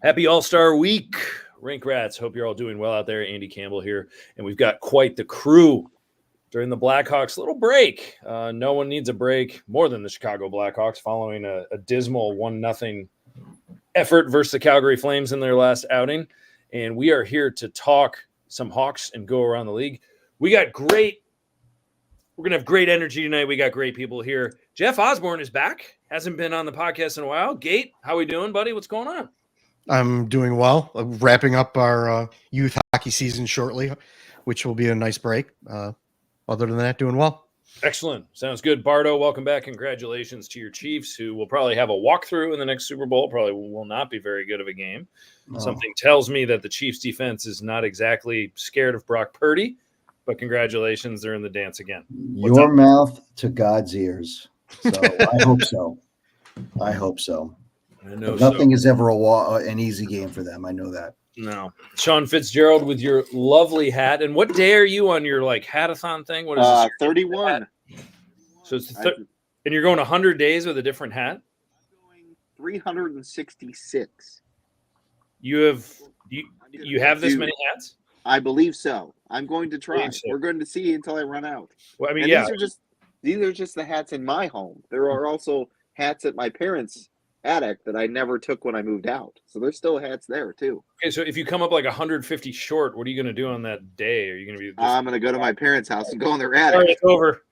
Happy All-Star Week, Rink Rats. Hope you're all doing well out there. Andy Campbell here, and we've got quite the crew during the Blackhawks' little break. No one needs a break more than the Chicago Blackhawks following a dismal 1-0 effort versus the Calgary Flames in their last outing. And we are here to talk some Hawks and go around the league. We're going to have great energy tonight. We got great people here. Jeff Osborn is back. Hasn't been on the podcast in a while. Gate, how we doing, buddy? What's going on? I'm doing well. Wrapping up our youth hockey season shortly, which will be a nice break. Other than that, doing well. Excellent. Sounds good. Bardo, welcome back. Congratulations to your Chiefs, who will probably have a walkthrough in the next Super Bowl. Probably will not be very good of a game. Oh. Something tells me that the Chiefs defense is not exactly scared of Brock Purdy, but congratulations. They're in the dance again. Your mouth to God's ears. So I hope so. I hope so. I know nothing is ever an easy game for them. I know that. No. Sean Fitzgerald with your lovely hat. And what day are you on your hatathon thing? What is this? 31. So it's and you're going 100 days with a different hat? I'm going 366. You have this many hats? I believe so. I'm going to try. We're going to see until I run out. Well, I mean, these are just the hats in my home. There are also hats at my parents' attic that I never took when I moved out. So there's still hats there too. Okay, so if you come up 150 short, what are you going to do on that day? Are you going to be? I'm going to go to my parents' house and go in their attic. All right, it's over.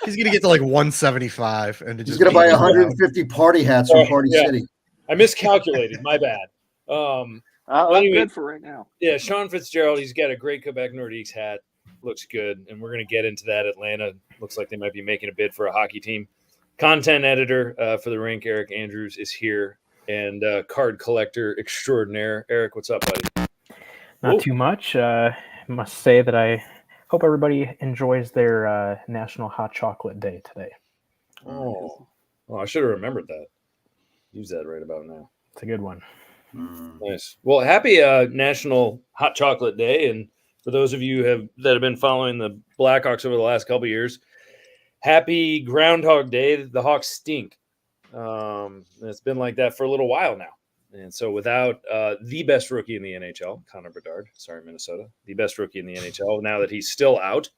He's gonna get to 175, and he's gonna buy 150 party hats from Party City. I miscalculated. My bad. Anyway, good for right now. Yeah, Sean Fitzgerald. He's got a great Quebec Nordiques hat. Looks good, and we're gonna get into that. Atlanta looks like they might be making a bid for a hockey team. Content editor for the Rink, Eric Andrews, is here, and card collector extraordinaire. Eric, what's up, buddy? Not too much. I must say that I hope everybody enjoys their National Hot Chocolate Day today. Oh, I should have remembered that. Use that right about now. It's a good one. Nice. Well, happy National Hot Chocolate Day, and for those of you that have been following the Blackhawks over the last couple of years, happy Groundhog Day. The Hawks stink. It's been like that for a little while now. And so without the best rookie in the NHL, Connor Bedard, Minnesota, the best rookie in the NHL, now that he's still out,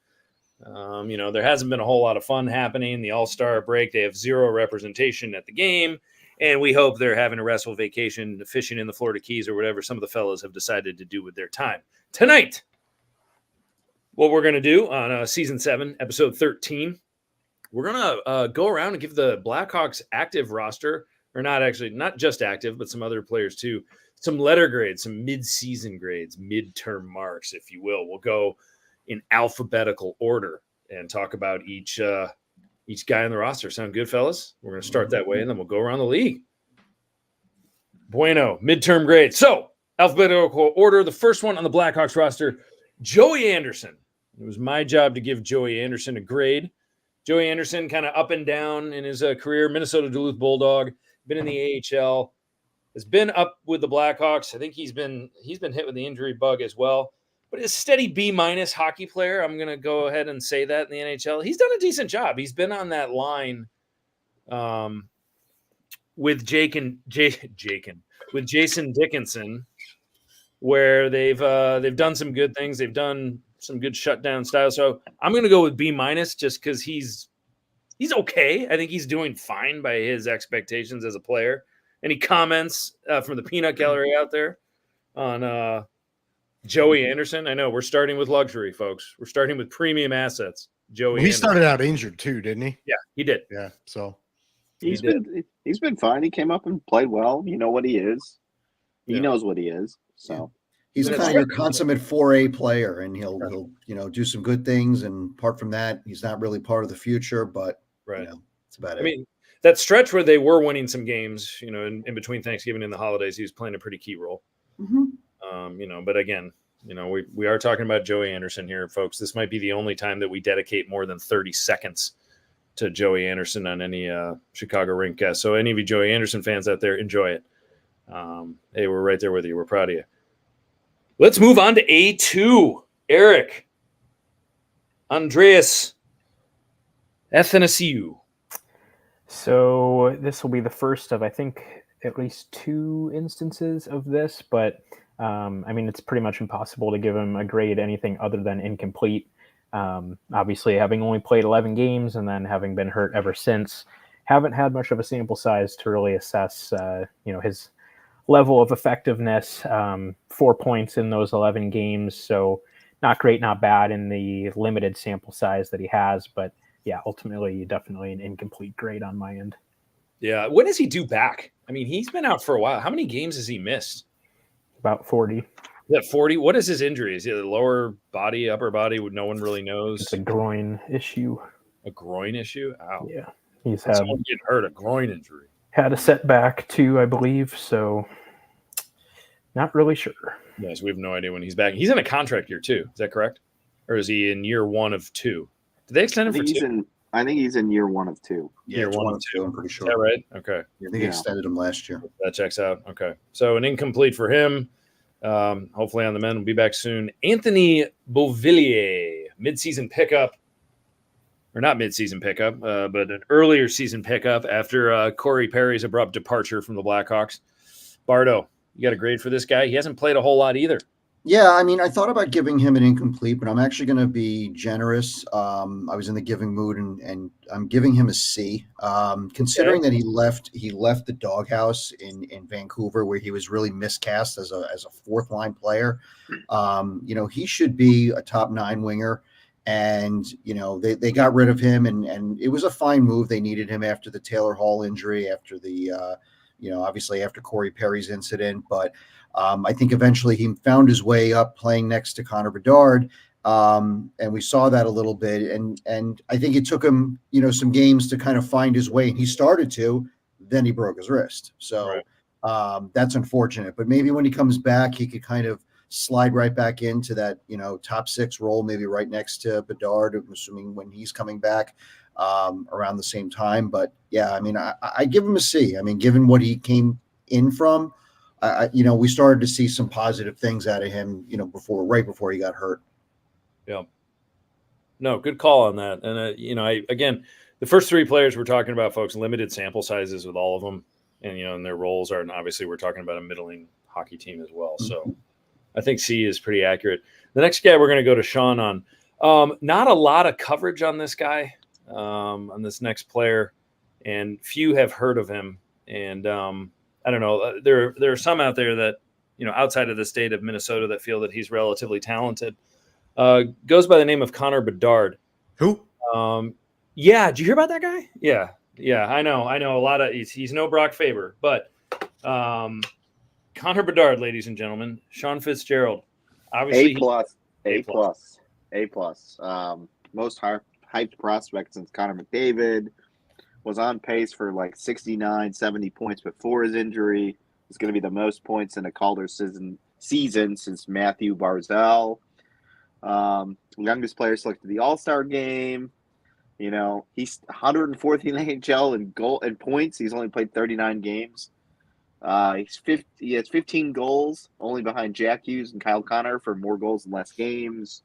there hasn't been a whole lot of fun happening. The All-Star break, they have zero representation at the game, and we hope they're having a restful vacation, fishing in the Florida Keys or whatever some of the fellas have decided to do with their time. Tonight, what we're going to do on Season 7, Episode 13, we're going to go around and give the Blackhawks active roster, or not just active, but some other players too, some letter grades, some mid-season grades, midterm marks, if you will. We'll go in alphabetical order and talk about each guy on the roster. Sound good, fellas? We're going to start that way, and then we'll go around the league. Bueno, midterm grades. So, alphabetical order. The first one on the Blackhawks roster, Joey Anderson. It was my job to give Joey Anderson a grade. Joey Anderson kind of up and down in his career. Minnesota Duluth Bulldog, been in the AHL, has been up with the Blackhawks. I think he's been hit with the injury bug as well. But a steady B- hockey player. I'm going to go ahead and say that in the NHL. He's done a decent job. He's been on that line with Jason Dickinson, where they've done some good things. They've done some good shutdown style. So I'm going to go with B- just because he's okay. I think he's doing fine by his expectations as a player. Any comments from the peanut gallery out there on Joey Anderson? I know we're starting with luxury, folks. We're starting with premium assets. Joey Anderson started out injured too, didn't he? Yeah, he did. Yeah, so he's been fine. He came up and played well. You know what he is. He knows what he is. So he's kind of your consummate 4A player, and he'll do some good things. And apart from that, he's not really part of the future. But it's about it. I mean, that stretch where they were winning some games, in between Thanksgiving and the holidays, he was playing a pretty key role. Mm-hmm. But again, we are talking about Joey Anderson here, folks. This might be the only time that we dedicate more than 30 seconds to Joey Anderson on any Chicago Rinkcast. So any of you Joey Anderson fans out there, enjoy it. Hey, we're right there with you. We're proud of you. Let's move on to A2. Eric, Andreas Athanasiou. So this will be the first of, I think, at least 2 instances of this, but it's pretty much impossible to give him a grade anything other than incomplete. Obviously, having only played 11 games and then having been hurt ever since, haven't had much of a sample size to really assess, his level of effectiveness. 4 points in those 11 games, so not great, not bad in the limited sample size that he has, but yeah, ultimately, definitely an incomplete grade on my end. Yeah. When is he due back? I mean, he's been out for a while. How many games has he missed? About 40. Is that 40? What is his injury? Is it the lower body, upper body? No one really knows. It's a groin issue. A groin issue? Ow. Yeah. He's had someone getting hurt, a groin injury. Had a setback too, I believe. So not really sure. Yes, we have no idea when he's back. He's in a contract year too. Is that correct? Or is he in year 1 of 2? Did they extend him for 2? I think he's in year 1 of 2. Yeah, year 1 of 2. I'm pretty sure. Is that right? Okay. I think they extended him last year. That checks out. Okay. So an incomplete for him. Hopefully on the men. We'll be back soon. Anthony Beauvillier, midseason pickup. Or not midseason pickup, but an earlier season pickup after Corey Perry's abrupt departure from the Blackhawks. Bardo, you got a grade for this guy? He hasn't played a whole lot either. Yeah, I mean, I thought about giving him an incomplete, but I'm actually going to be generous. I was in the giving mood, and I'm giving him a C. Considering that he left the doghouse in Vancouver, where he was really miscast as a 4th line player. He should be a top 9 winger. And, they got rid of him, and it was a fine move. They needed him after the Taylor Hall injury, after the, obviously after Corey Perry's incident. But I think eventually he found his way up playing next to Connor Bedard. And we saw that a little bit. And I think it took him, some games to kind of find his way. And he started to, then he broke his wrist. So that's unfortunate. But maybe when he comes back, he could kind of slide right back into that, top 6 role, maybe right next to Bedard, I'm assuming when he's coming back around the same time. But yeah, I mean, I give him a C. I mean, given what he came in from, we started to see some positive things out of him, right before he got hurt. Yeah. No, good call on that. And, again, the first 3 players we're talking about, folks, limited sample sizes with all of them. And, and their roles are, and obviously we're talking about a middling hockey team as well. So I think C is pretty accurate. The next guy we're going to go to Sean on. Not a lot of coverage on this guy, on this next player, and few have heard of him. And I don't know. There are some out there that, outside of the state of Minnesota that feel that he's relatively talented. Goes by the name of Connor Bedard. Who? Yeah. Did you hear about that guy? Yeah. I know a lot of. He's no Brock Faber, but. Connor Bedard, ladies and gentlemen. Sean Fitzgerald. Obviously, A plus. Most hyped prospect since Connor McDavid. Was on pace for like 69, 70 points before his injury. It's going to be the most points in a Calder season since Matthew Barzal. Youngest player selected the All-Star game. He's 104th in the NHL in goal and points. He's only played 39 games. He has 15 goals, only behind Jack Hughes and Kyle Connor for more goals in less games.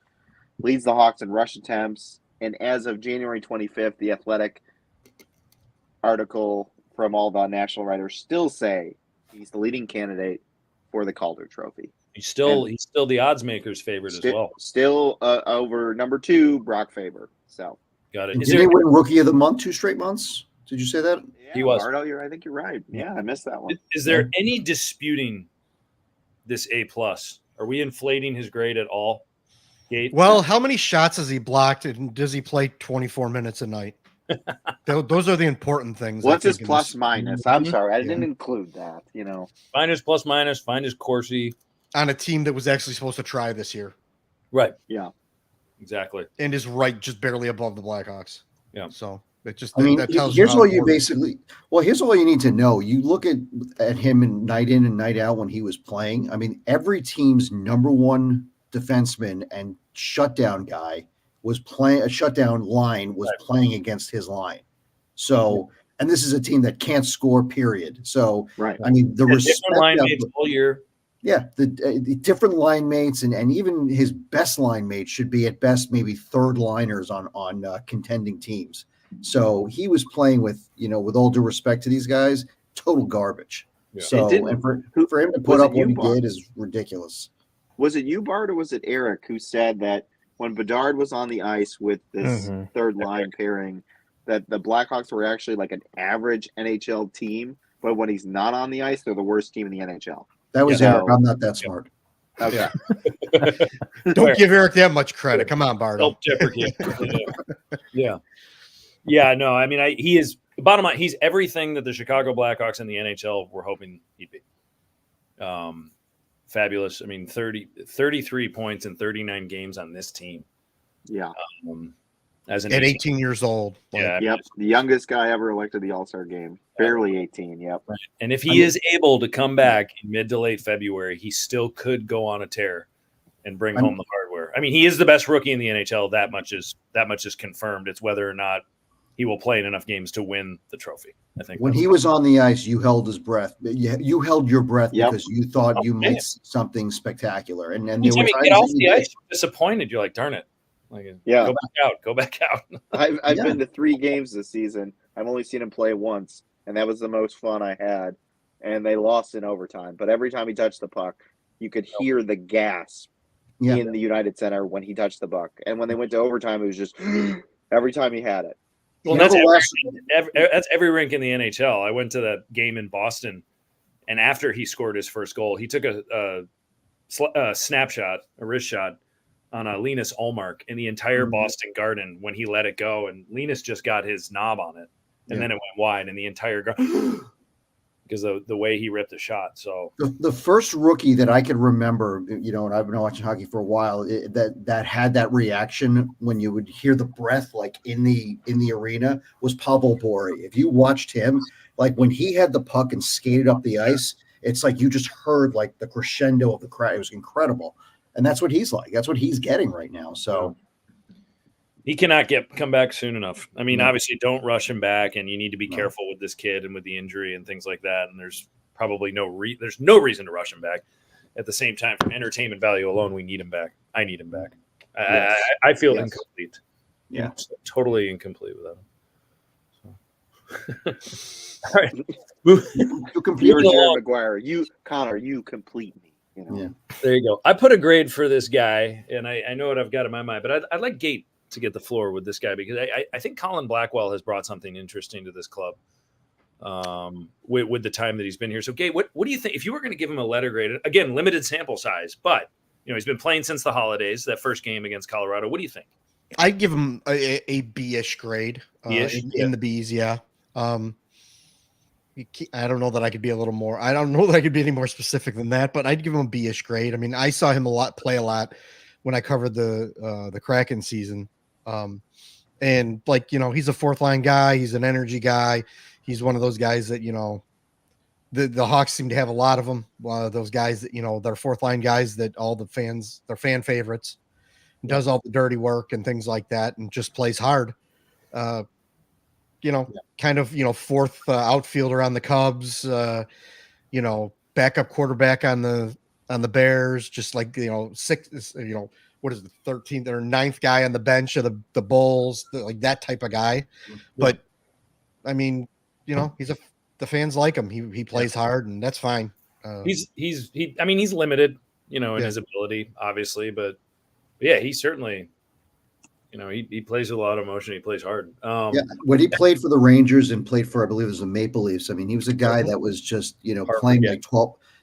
Leads the Hawks in rush attempts. And as of January 25th, the Athletic article from all the national writers still say he's the leading candidate for the Calder Trophy. He's still the odds maker's favorite as well. Still over number 2, Brock Faber. So got it. Did they win Rookie of the Month 2 straight months? Did you say that? Yeah, he was. Bardo, I think you're right. Yeah, I missed that one. Is there any disputing this A plus? Are we inflating his grade at all? Gate? Well, how many shots has he blocked, and does he play 24 minutes a night? Those are the important things. What's his plus minus? I'm sorry, I didn't include that. Find his plus minus. Find his Corsi on a team that was actually supposed to try this year. Right. Yeah. Exactly. And is right just barely above the Blackhawks. Yeah. So it just that tells here's what you basically here's all you need to know. You look at him in and night out when he was playing. I mean, every team's number 1 defenseman and shutdown guy was playing a shutdown line was playing against his line. So, and this is a team that can't score, period. So, I mean, the respect line mates all year. Yeah, the different line mates and even his best line mates should be at best maybe third liners on contending teams. So he was playing with, with all due respect to these guys, total garbage. Yeah. So, and for him to put up what he did is ridiculous. Was it you, Bart, or was it Eric who said that when Bedard was on the ice with this third line pairing, that the Blackhawks were actually like an average NHL team, but when he's not on the ice, they're the worst team in the NHL? That was Eric. I'm not that smart. Okay. Don't give Eric that much credit. Come on, Bart. Yeah. Yeah, no, I mean, he is, bottom line, he's everything that the Chicago Blackhawks and the NHL were hoping he'd be. Fabulous. I mean, 33 points in 39 games on this team. Yeah. As an at 18 years old. Yeah. Yep. The youngest guy ever elected the All-Star game. Barely 18. Yep. Right. And if he is able to come back in mid to late February, he still could go on a tear and bring home the hardware. I mean, he is the best rookie in the NHL. That much is confirmed. It's whether or not he will play in enough games to win the trophy. I think when he was on the ice, you held his breath. You held your breath because you thought you might something spectacular. And then you get off the ice, you're disappointed. You're like, darn it. Like, go back out. I've been to 3 games this season. I've only seen him play once, and that was the most fun I had. And they lost in overtime. But every time he touched the puck, you could hear the gasp in the United Center when he touched the puck. And when they went to overtime, it was just every time he had it. Well, that's every rink in the NHL. I went to that game in Boston, and after he scored his first goal, he took a snapshot, a wrist shot on Linus Ullmark in the entire Boston Garden when he let it go, and Linus just got his knob on it, and then it went wide, and the entire garden because the way he ripped the shot. So the first rookie that I can remember, and I've been watching hockey for a while, that had that reaction when you would hear the breath like in the arena was Pavel Bore. If you watched him, like when he had the puck and skated up the ice, it's like you just heard like the crescendo of the crowd. It was incredible. And that's what he's like. That's what he's getting right now. So he cannot come back soon enough. I mean, obviously don't rush him back, and you need to be careful with this kid and with the injury and things like that. And there's probably no reason to rush him back. At the same time, for entertainment value alone, we need him back. I need him back. I feel incomplete. Yeah. Totally incomplete without him. So. All right. You complete Jerry Maguire. Connor, you complete me. Yeah. There you go. I put a grade for this guy, and I know what I've got in my mind, but I'd like Gate to get the floor with this guy because I think Colin Blackwell has brought something interesting to this club with the time that he's been here. So, Gate, what do you think? If you were going to give him a letter grade, again, limited sample size, but he's been playing since the holidays, that first game against Colorado. What do you think? I'd give him a B-ish grade in the B's, yeah. I don't know that I could be a little more. I don't know that I could be any more specific than that, but I'd give him a B-ish grade. I mean, I saw him play a lot when I covered the Kraken season. And he's a fourth line guy. He's an energy guy. He's one of those guys that, the Hawks seem to have a lot of them. Those guys that, they're fourth line guys that all the fans, they're fan favorites, does all the dirty work and things like that. And just plays hard. Kind of, fourth outfielder on the Cubs, backup quarterback on the Bears, just like, sixth, what is the 13th or 9th guy on the bench of the Bulls, like that type of guy. But I mean, the fans like him. He plays hard, and that's fine. He's limited, in his ability, obviously, but yeah, he certainly, he plays with a lot of emotion. He plays hard. When he played for the Rangers and played for, I believe it was the Maple Leafs. I mean, he was a guy that was just, playing like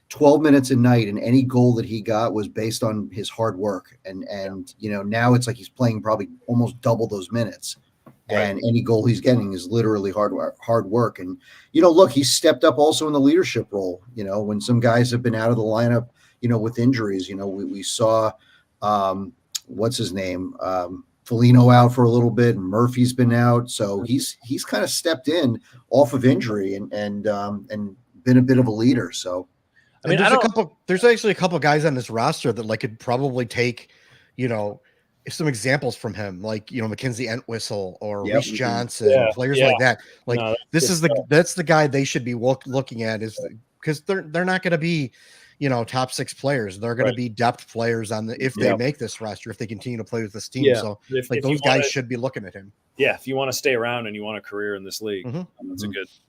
12 minutes a night, and any goal that he got was based on his hard work. And now it's like he's playing probably almost double those minutes. Right. And any goal he's getting is literally hard work. And, look, he stepped up also in the leadership role, when some guys have been out of the lineup, with injuries. We saw, what's his name? Foligno out for a little bit, and Murphy's been out. So he's kind of stepped in off of injury and been a bit of a leader. So, I mean, there's actually a couple guys on this roster that could probably take, some examples from him, like, Mackenzie Entwistle or Reese Johnson, players like that. Like that's the guy they should be looking at, is because they're not going to be, top 6 players. They're going to be depth players if they make this roster, if they continue to play with this team. Yeah. So if those guys should be looking at him. Yeah, if you want to stay around and you want a career in this league, that's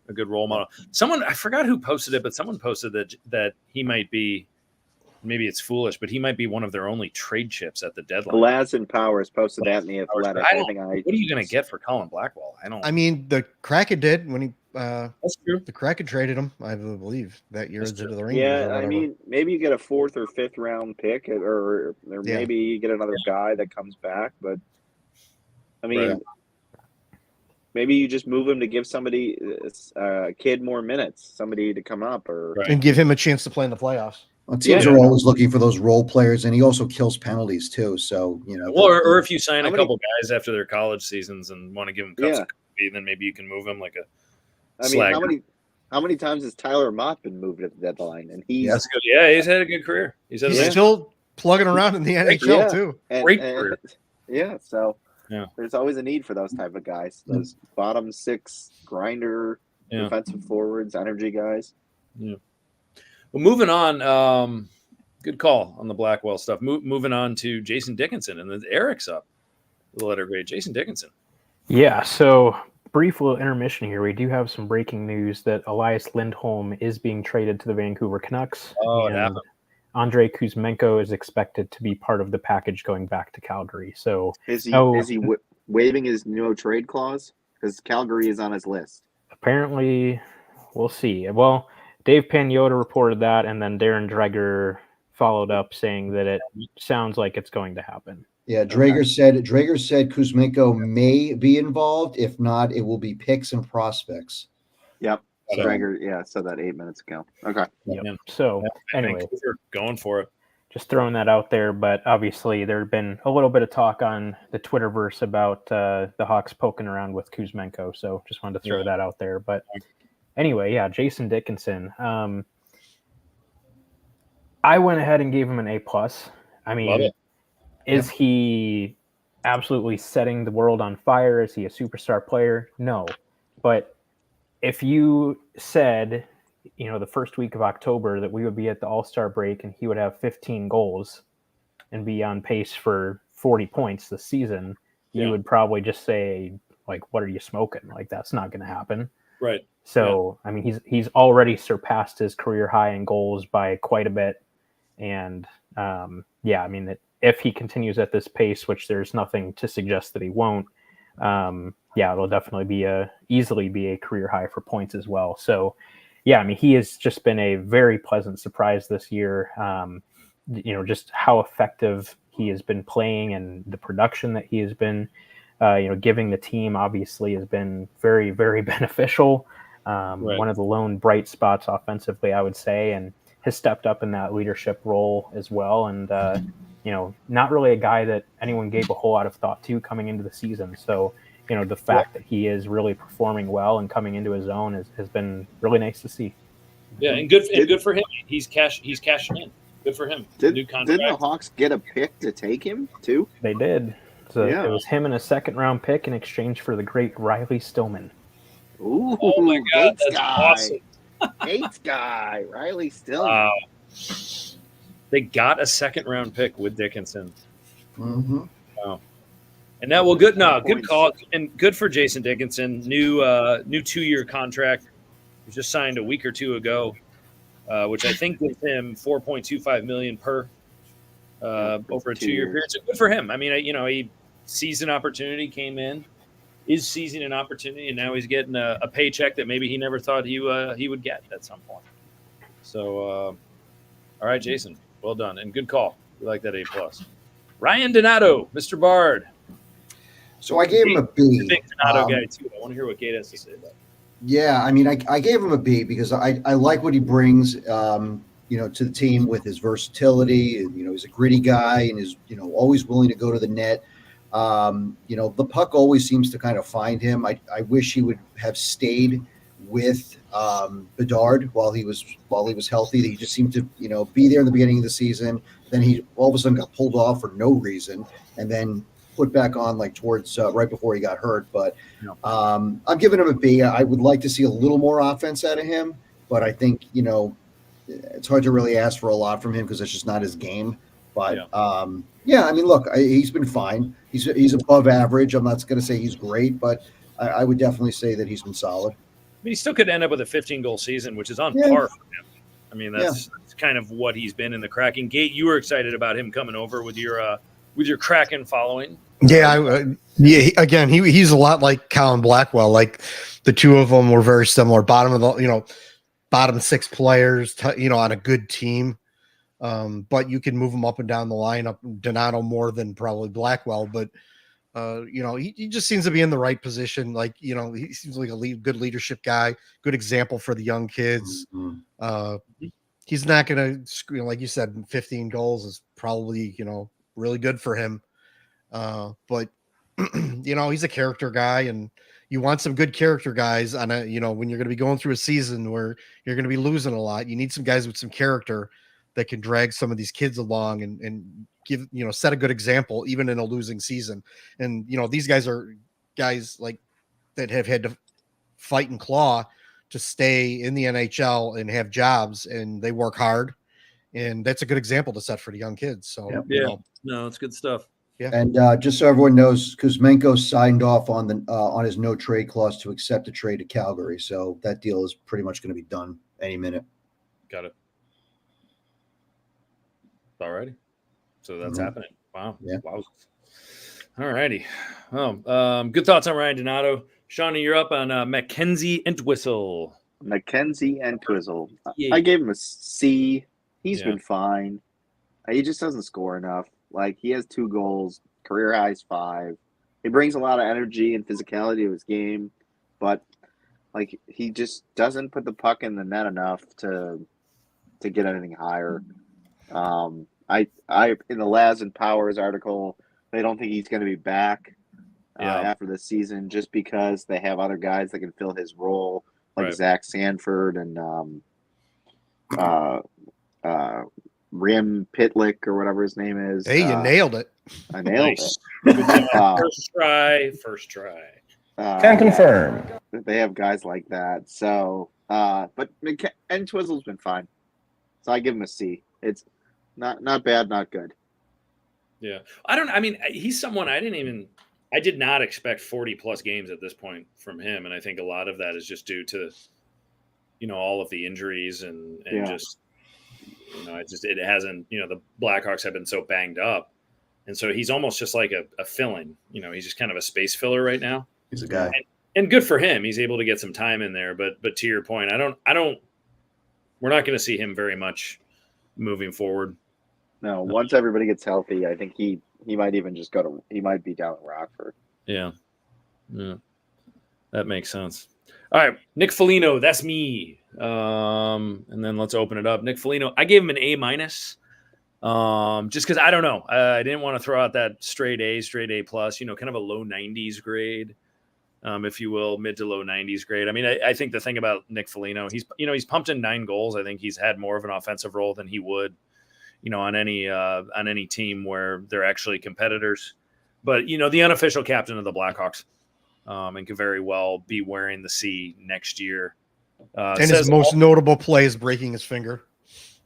a good role model. Someone, I forgot who posted it, but someone posted that he might be, maybe it's foolish, but he might be one of their only trade chips at the deadline. Glass and Powers posted that in the Athletic. What are you going to get for Colin Blackwell? I mean, the Kraken did when he. That's true. The Kraken traded him, I believe, that year into the Rangers. Yeah, I mean, maybe you get a 4th or 5th round pick, or maybe you get another guy that comes back. But I mean, maybe you just move him to give somebody a kid more minutes, somebody to come up, and give him a chance to play in the playoffs. Well, teams are always looking for those role players, and he also kills penalties too. So or if you sign a couple guys after their college seasons and want to give them cups of coffee, then maybe you can move him like a. I mean, how many times has Tyler Mott been moved at the deadline? And he's good. Yeah, he's had a good career. He's still plugging around in the NHL too. Great career. Yeah, so there's always a need for those type of guys. Those bottom 6 grinder, defensive forwards, energy guys. Yeah. Well, moving on. Good call on the Blackwell stuff. Moving on to Jason Dickinson, and then Eric's up with a letter grade. Jason Dickinson. Yeah. So. Brief little intermission here. We do have some breaking news that Elias Lindholm is being traded to the Vancouver Canucks. Oh, it happened. Andrei Kuzmenko is expected to be part of the package going back to Calgary. So is he waiving his no trade clause? Because Calgary is on his list. Apparently, we'll see. Well, Dave Pagnotta reported that, and then Darren Dreger followed up saying that it sounds like it's going to happen. Yeah, Drager said Kuzmenko may be involved. If not, it will be picks and prospects. Yep. Drager, said that 8 minutes ago. Okay. Yep. So anyway, going for it. Just throwing that out there, but obviously there had been a little bit of talk on the Twitterverse about the Hawks poking around with Kuzmenko. So just wanted to throw that out there. But anyway, Jason Dickinson. I went ahead and gave him an A+. I mean, is he absolutely setting the world on fire? Is he a superstar player? No. But if you said, the first week of October that we would be at the All-Star break and he would have 15 goals and be on pace for 40 points this season, you would probably just say, like, what are you smoking? Like, that's not going to happen. Right. So, I mean, he's already surpassed his career high in goals by quite a bit. And, I mean, if he continues at this pace, which there's nothing to suggest that he won't, it'll definitely easily be a career high for points as well. So, I mean, he has just been a very pleasant surprise this year. Just how effective he has been playing and the production that he has been, giving the team obviously has been very, very beneficial. One of the lone bright spots offensively, I would say, and has stepped up in that leadership role as well. And, not really a guy that anyone gave a whole lot of thought to coming into the season. So, the fact that he is really performing well and coming into his own has been really nice to see. Yeah, and good for him. He's cashing in. Good for him. New contract. Didn't the Hawks get a pick to take him too? They did. So it was him and a 2nd-round pick in exchange for the great Riley Stillman. Ooh, oh my God, that's guy. awesome. Gates guy, Riley Stillman. Wow. They got a 2nd-round pick with Dickinson. Mm-hmm. Wow. And now, good call, and good for Jason Dickinson. New 2-year contract. He just signed a week or two ago, which I think gives him $4.25 million per over a 2-year period. So good for him. I mean, he seized an opportunity, came in, is seizing an opportunity, and now he's getting a paycheck that maybe he never thought he would get at some point. So, all right, Jason, well done, and good call. We like that A+. Ryan Donato, Mr. Bard. So I gave him a B. Big Donato guy too. I want to hear what Kate has to say about it. Yeah, I mean, I gave him a B because I like what he brings, to the team with his versatility. And, he's a gritty guy and is, always willing to go to the net. The puck always seems to kind of find him. I wish he would have stayed with Bedard while he was healthy. He just seemed to, be there in the beginning of the season. Then he all of a sudden got pulled off for no reason, and then put back on towards right before he got hurt. But I'm giving him a B. I would like to see a little more offense out of him, but I think it's hard to really ask for a lot from him because it's just not his game. But yeah, I mean, look, he's been fine. He's above average. I'm not going to say he's great, but I would definitely say that he's been solid. But he still could end up with a 15-goal season, which is on Yeah. par for him. I mean, that's kind of what he's been in the Kraken. Gate, you were excited about him coming over with your Kraken following. Yeah, again, he's a lot like Colin Blackwell. Like the two of them were very similar. Bottom six players, on a good team. But you can move them up and down the lineup. Donato more than probably Blackwell, but he just seems to be in the right position. Like, he seems like a good leadership guy, good example for the young kids. He's not going to, like you said, 15 goals is probably, really good for him. But he's a character guy, and you want some good character guys on when you're going to be going through a season where you're going to be losing a lot. You need some guys with some character that can drag some of these kids along and give, set a good example, even in a losing season. And, these guys are guys like that have had to fight and claw to stay in the NHL and have jobs, and they work hard. And that's a good example to set for the young kids. So, no, it's good stuff. Yeah. And just so everyone knows, Kuzmenko signed off on his no trade clause to accept a trade to Calgary. So that deal is pretty much going to be done any minute. Got it. All righty. So that's happening. Wow. Yeah. Wow. All righty. Good thoughts on Ryan Donato. Shawnee, you're up on Mackenzie Entwistle. Mackenzie Entwistle. Yeah. I gave him a C. He's been fine. He just doesn't score enough. Like, he has 2 goals, career highs 5. He brings a lot of energy and physicality to his game, but like, he just doesn't put the puck in the net enough to get anything higher. I in the Laz and Powers article, they don't think he's going to be back after the season, just because they have other guys that can fill his role, like Zach Sanford and Rim Pitlick or whatever his name is. Hey, you nailed it. I nailed it. First try. Can confirm. They have guys like that. So, but Entwistle's been fine. So I give him a C. It's not bad, not good. Yeah. He's someone I did not expect 40 plus games at this point from him. And I think a lot of that is just due to, all of the injuries and just, it hasn't, the Blackhawks have been so banged up. And so he's almost just like a fill-in, he's just kind of a space filler right now. He's a guy. And good for him. He's able to get some time in there. But to your point, we're not going to see him very much moving forward. No, once everybody gets healthy, I think he might even just he might be down in Rockford. Yeah. That makes sense. All right, Nick Foligno, that's me. And then let's open it up. Nick Foligno, I gave him an A-, just because I don't know. I didn't want to throw out that straight A+, kind of a low 90s grade, if you will, mid to low 90s grade. I mean, I think the thing about Nick Foligno, he's pumped in 9 goals. I think he's had more of an offensive role than he would, on any team where they're actually competitors. But the unofficial captain of the Blackhawks, and could very well be wearing the C next year. And his most notable play is breaking his finger.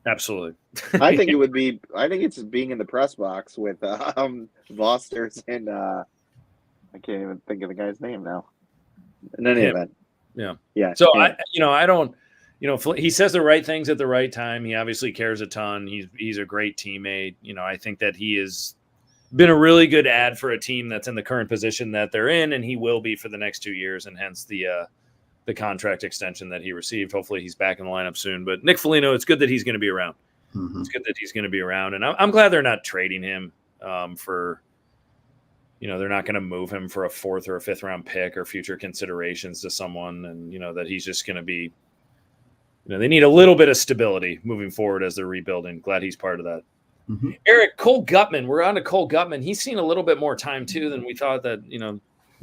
Absolutely. I think it's being in the press box with Vosters and I can't even think of the guy's name now. In any event. Yeah. So I don't, he says the right things at the right time. He obviously cares a ton. He's a great teammate. I think that he has been a really good ad for a team that's in the current position that they're in, and he will be for the next 2 years, and hence the contract extension that he received. Hopefully he's back in the lineup soon. But Nick Foligno, it's good that he's going to be around. It's good that he's going to be around. And I'm glad they're not trading him for, they're not going to move him for a 4th or a 5th round pick or future considerations to someone. And, that he's just going to be, they need a little bit of stability moving forward as they're rebuilding. Glad he's part of that. Eric, Cole Gutman. We're on to Cole Gutman. He's seen a little bit more time too than we thought that,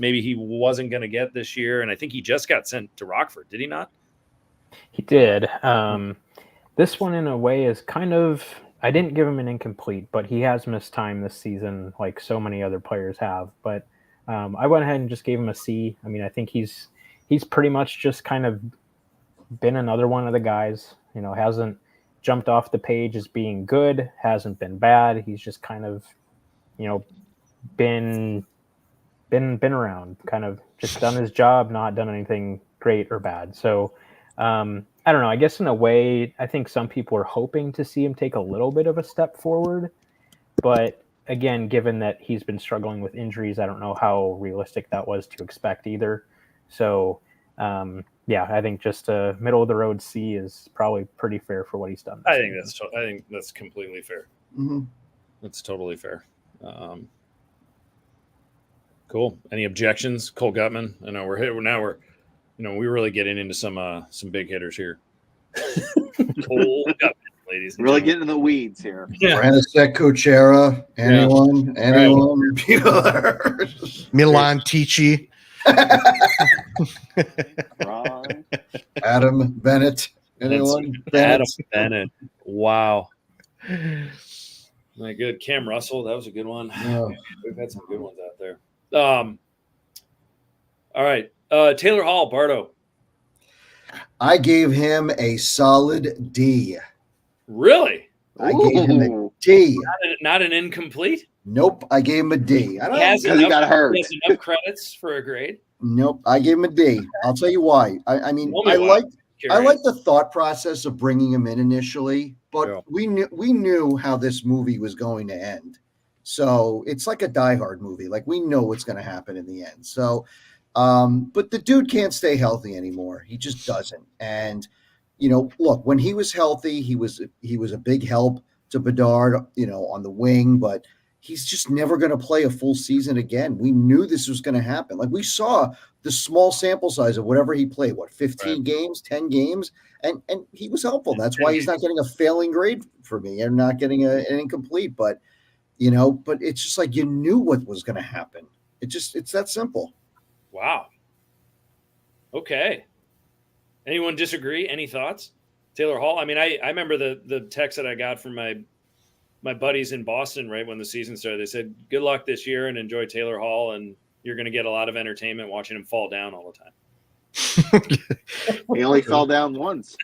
maybe he wasn't going to get this year. And I think he just got sent to Rockford. Did he not? He did. This one in a way is kind of, I didn't give him an incomplete, but he has missed time this season like so many other players have. But I went ahead and just gave him a C. I mean, I think he's pretty much just kind of been another one of the guys, hasn't jumped off the page as being good, hasn't been bad. He's just kind of, been around, kind of just done his job, not done anything great or bad. So I don't know. I guess in a way, I think some people are hoping to see him take a little bit of a step forward. But again, given that he's been struggling with injuries, I don't know how realistic that was to expect either. So I think just a middle of the road C is probably pretty fair for what he's done. I think that's completely fair. Mm-hmm. That's totally fair. Cool. Any objections, Cole Gutman? I know we're really getting into some big hitters here. Cole Gutman, ladies and Really gentlemen. getting in the weeds here. Yeah. Frantisek Kuchera, anyone? Milan Tichy. Right. Adam Bennett, anyone? Adam Bennett. Wow. My good. Cam Russell, that was a good one. Yeah. We've had some good ones out there. All right. Taylor Hall, Bardo. I gave him a solid D. Really? I gave him a D. Not an incomplete? Nope, I gave him a D. He has Because he got hurt. He has enough credits for a grade. Nope, I gave him a D. I'll tell you why. I mean, Tell me I why. like the thought process of bringing him in initially, but Yeah. we knew how this movie was going to end. So it's like a Die Hard movie. Like we know what's going to happen in the end. So, but the dude can't stay healthy anymore. He just doesn't. And look, when he was healthy, he was a big help to Bedard, on the wing, but he's just never going to play a full season again. We knew this was going to happen. Like we saw the small sample size of whatever he played, 15 games, 10 games, and he was helpful. That's why he's not getting a failing grade for me and not getting an incomplete. But but it's just like you knew what was going to happen. It's that simple. Wow. Okay. Anyone disagree? Any thoughts? Taylor Hall? I mean, I remember the text that I got from my buddies in Boston right when the season started. They said, good luck this year and enjoy Taylor Hall, and you're going to get a lot of entertainment watching him fall down all the time. He only fell down once.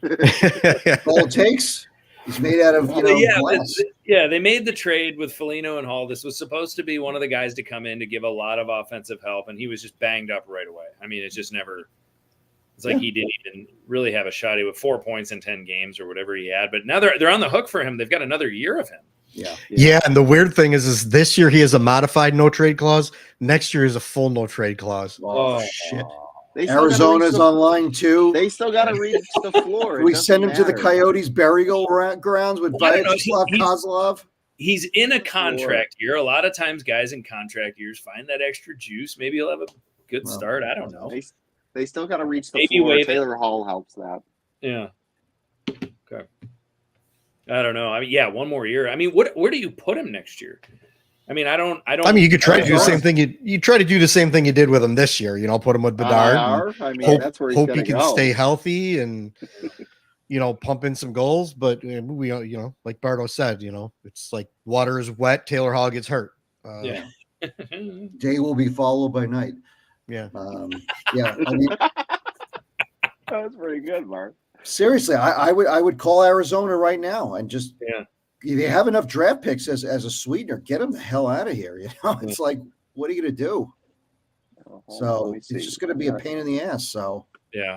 All it takes. He's made out of glass. They made the trade with Foligno and Hall. This was supposed to be one of the guys to come in to give a lot of offensive help, and he was just banged up right away. I mean, it's just never. It's like he didn't even really have a shot. He with 4 points in 10 games or whatever he had. But now they're on the hook for him. They've got another year of him. Yeah. And the weird thing is this year he has a modified no trade clause. Next year is a full no trade clause. Oh shit! Arizona's online too. They still got to reach the floor. We send him to the Coyotes burial grounds with Vyacheslav Kozlov. He's in a contract year. A lot of times guys in contract years find that extra juice. Maybe he'll have a good start. I don't know. They still got to reach the floor. Taylor Hall helps that. Yeah. Okay. I don't know. I mean, one more year. I mean, where do you put him next year? I mean, I don't. I mean, you could try to do the same thing. You try to do the same thing you did with him this year. Put him with Bedard. That's where he's hope gonna he can stay healthy and pump in some goals. But we like Bardo said, it's like water is wet. Taylor Hall gets hurt. Day will be followed by night. Yeah. I mean, that was pretty good, Mark. Seriously, I would call Arizona right now and just they have enough draft picks as a sweetener. Get them the hell out of here. It's like, what are you going to do? So it's just going to be a pain in the ass. So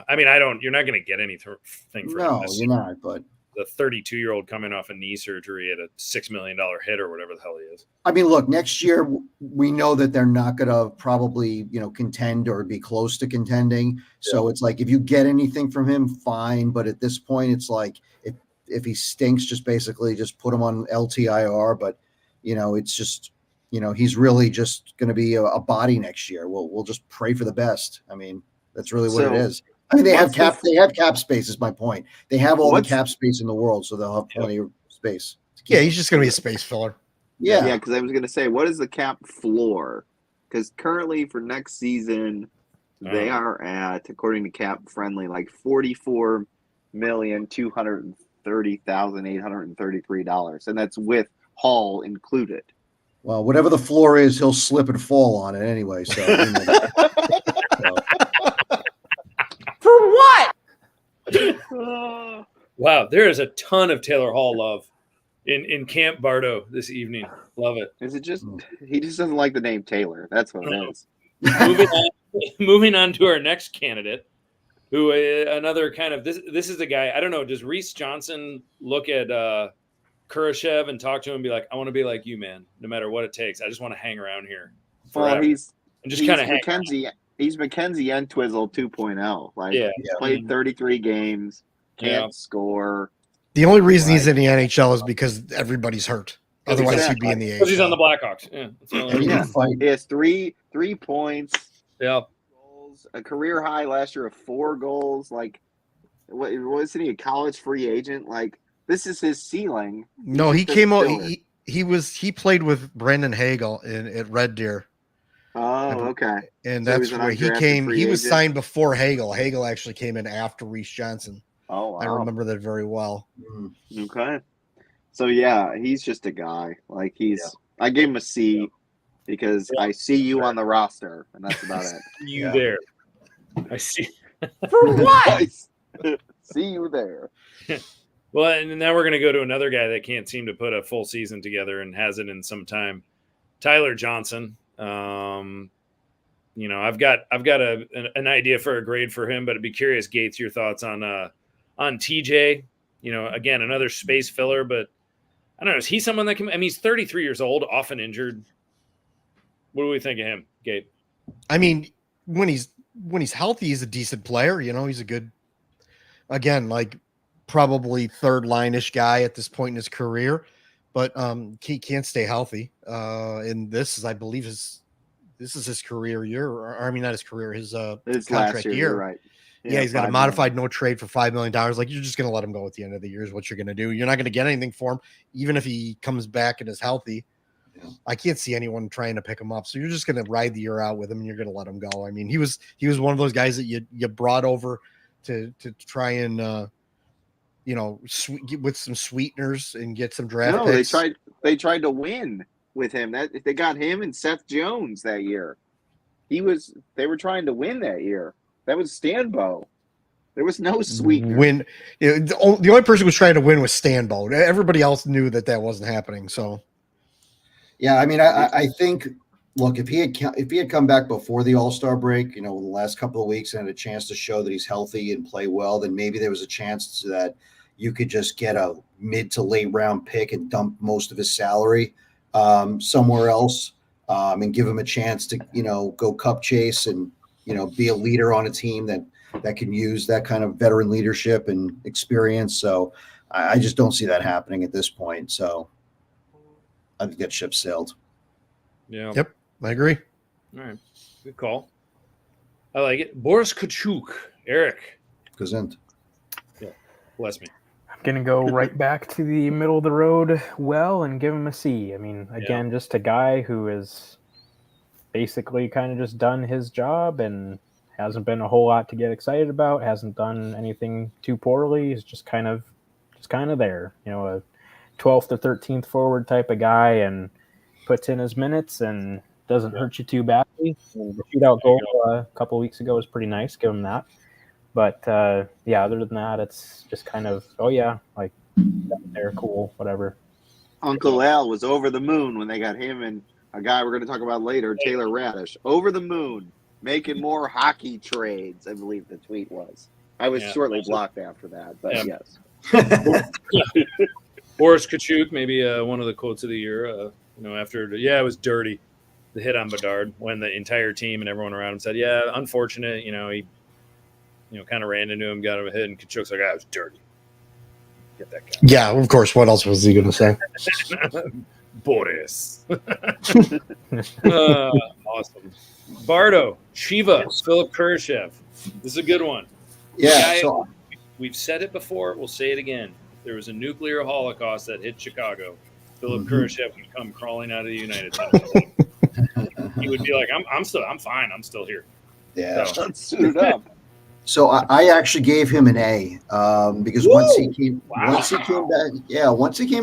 I mean, you're not going to get anything from him. No, you're not. But the 32-year-old coming off a knee surgery at a $6 million hit or whatever the hell he is. I mean, look, next year we know that they're not going to probably, contend or be close to contending. So it's like, if you get anything from him, fine. But at this point, it's like, if he stinks, just basically just put him on LTIR. But, it's just, he's really just going to be a body next year. We'll just pray for the best. I mean, that's really what it is. I mean, they have cap space is my point. They have all the cap space in the world, so they'll have plenty of space. Yeah, he's just going to be a space filler. Yeah. Yeah, because I was going to say, what is the cap floor? Because currently for next season, they are at, according to Cap Friendly, like $44,230,833, and that's with Hall included. Well, whatever the floor is, he'll slip and fall on it anyway. So. For what? Wow, there is a ton of Taylor Hall love in Camp Bardo this evening. Love it. Is it just he just doesn't like the name Taylor? That's what it is. Moving on to our next candidate, who another kind of this is the guy. I don't know. Does Reese Johnson look at Kurashev and talk to him and be like, "I want to be like you, man. No matter what it takes. I just want to hang around here." Well, he's kind of Mackenzie. He's Mackenzie Entwistle 2.0. Like played 33 games, can't score. The only reason he's in the NHL is because everybody's hurt. Otherwise, he'd be in the AHL. Because he's on the Blackhawks. He has three points. Yeah. Goals, a career high last year of 4 goals. Like, wasn't he a college free agent? Like, this is his ceiling. No, he came out. He played with Brandon Hagel at Red Deer. Oh, okay. And that's where he came. He was signed before Hagel. Hagel actually came in after Reese Johnson. Oh, wow. I remember that very well. Okay. So yeah, he's just a guy. Like I gave him a C because I see you on the roster, and that's about it. There. I see. For what? See you there. Well, and now we're going to go to another guy that can't seem to put a full season together and hasn't in some time. Tyler Johnson. I've got an idea for a grade for him, but I'd be curious, Gates, your thoughts on TJ. Again, another space filler, but I don't know. Is he someone that can? I mean, he's 33 years old, often injured. What do we think of him, Gabe? I mean, when he's healthy, he's a decent player. He's a good, again, like probably third line-ish guy at this point in his career, but he can't stay healthy. And this is, I believe, this is his career year, or I mean, not his career, his contract year. Right? Yeah, he's got a modified no trade for $5 million. Like, you're just going to let him go at the end of the year is what you're going to do. You're not going to get anything for him, even if he comes back and is healthy. Yeah. I can't see anyone trying to pick him up. So you're just going to ride the year out with him, and you're going to let him go. I mean, he was one of those guys that you brought over to try and with some sweeteners and get some draft picks. They tried to win with him. That they got him and Seth Jones that year. They were trying to win that year. That was Stanbo. There was no sweetener. The only person who was trying to win was Stanbo. Everybody else knew that wasn't happening. So, yeah, I mean, I think, look, if he had come back before the All-Star break, the last couple of weeks, and had a chance to show that he's healthy and play well, then maybe there was a chance that you could just get a mid to late round pick and dump most of his salary somewhere else, and give him a chance to go cup chase and be a leader on a team that can use that kind of veteran leadership and experience. So I just don't see that happening at this point. So I think that ship sailed. Yeah. Yep. I agree. All right. Good call. I like it. Boris Kachuk. Eric. Gesund. Yeah. Bless me. I'm going to go right back to the middle of the road and give him a C. I mean, again, just a guy who is basically kind of just done his job and hasn't been a whole lot to get excited about, hasn't done anything too poorly. He's just kind of there, a 12th or 13th forward type of guy, and puts in his minutes and doesn't hurt you too badly. And the shootout goal a couple of weeks ago was pretty nice. Give him that. But other than that, it's just kind of, like they're cool, whatever. Uncle Al was over the moon when they got him and a guy we're going to talk about later, Taylor Radish, over the moon, making more hockey trades, I believe the tweet was. I was shortly blocked after that, but yes. Boris Kachuk, maybe one of the quotes of the year, after, it was dirty, the hit on Bedard, when the entire team and everyone around him said, unfortunate, he kind of ran into him, got him a hit, and Kachuk's like, it was dirty. Get that guy. Yeah, of course. What else was he going to say? Boris. Awesome. Bardo, Shiva, Philip Kurashev. This is a good one. Yeah. We've said it before. We'll say it again. If there was a nuclear holocaust that hit Chicago, Philip Kurashev would come crawling out of the United States. He would be like, I'm fine. I'm still here. Yeah. So, suit up. So I actually gave him an A because once he came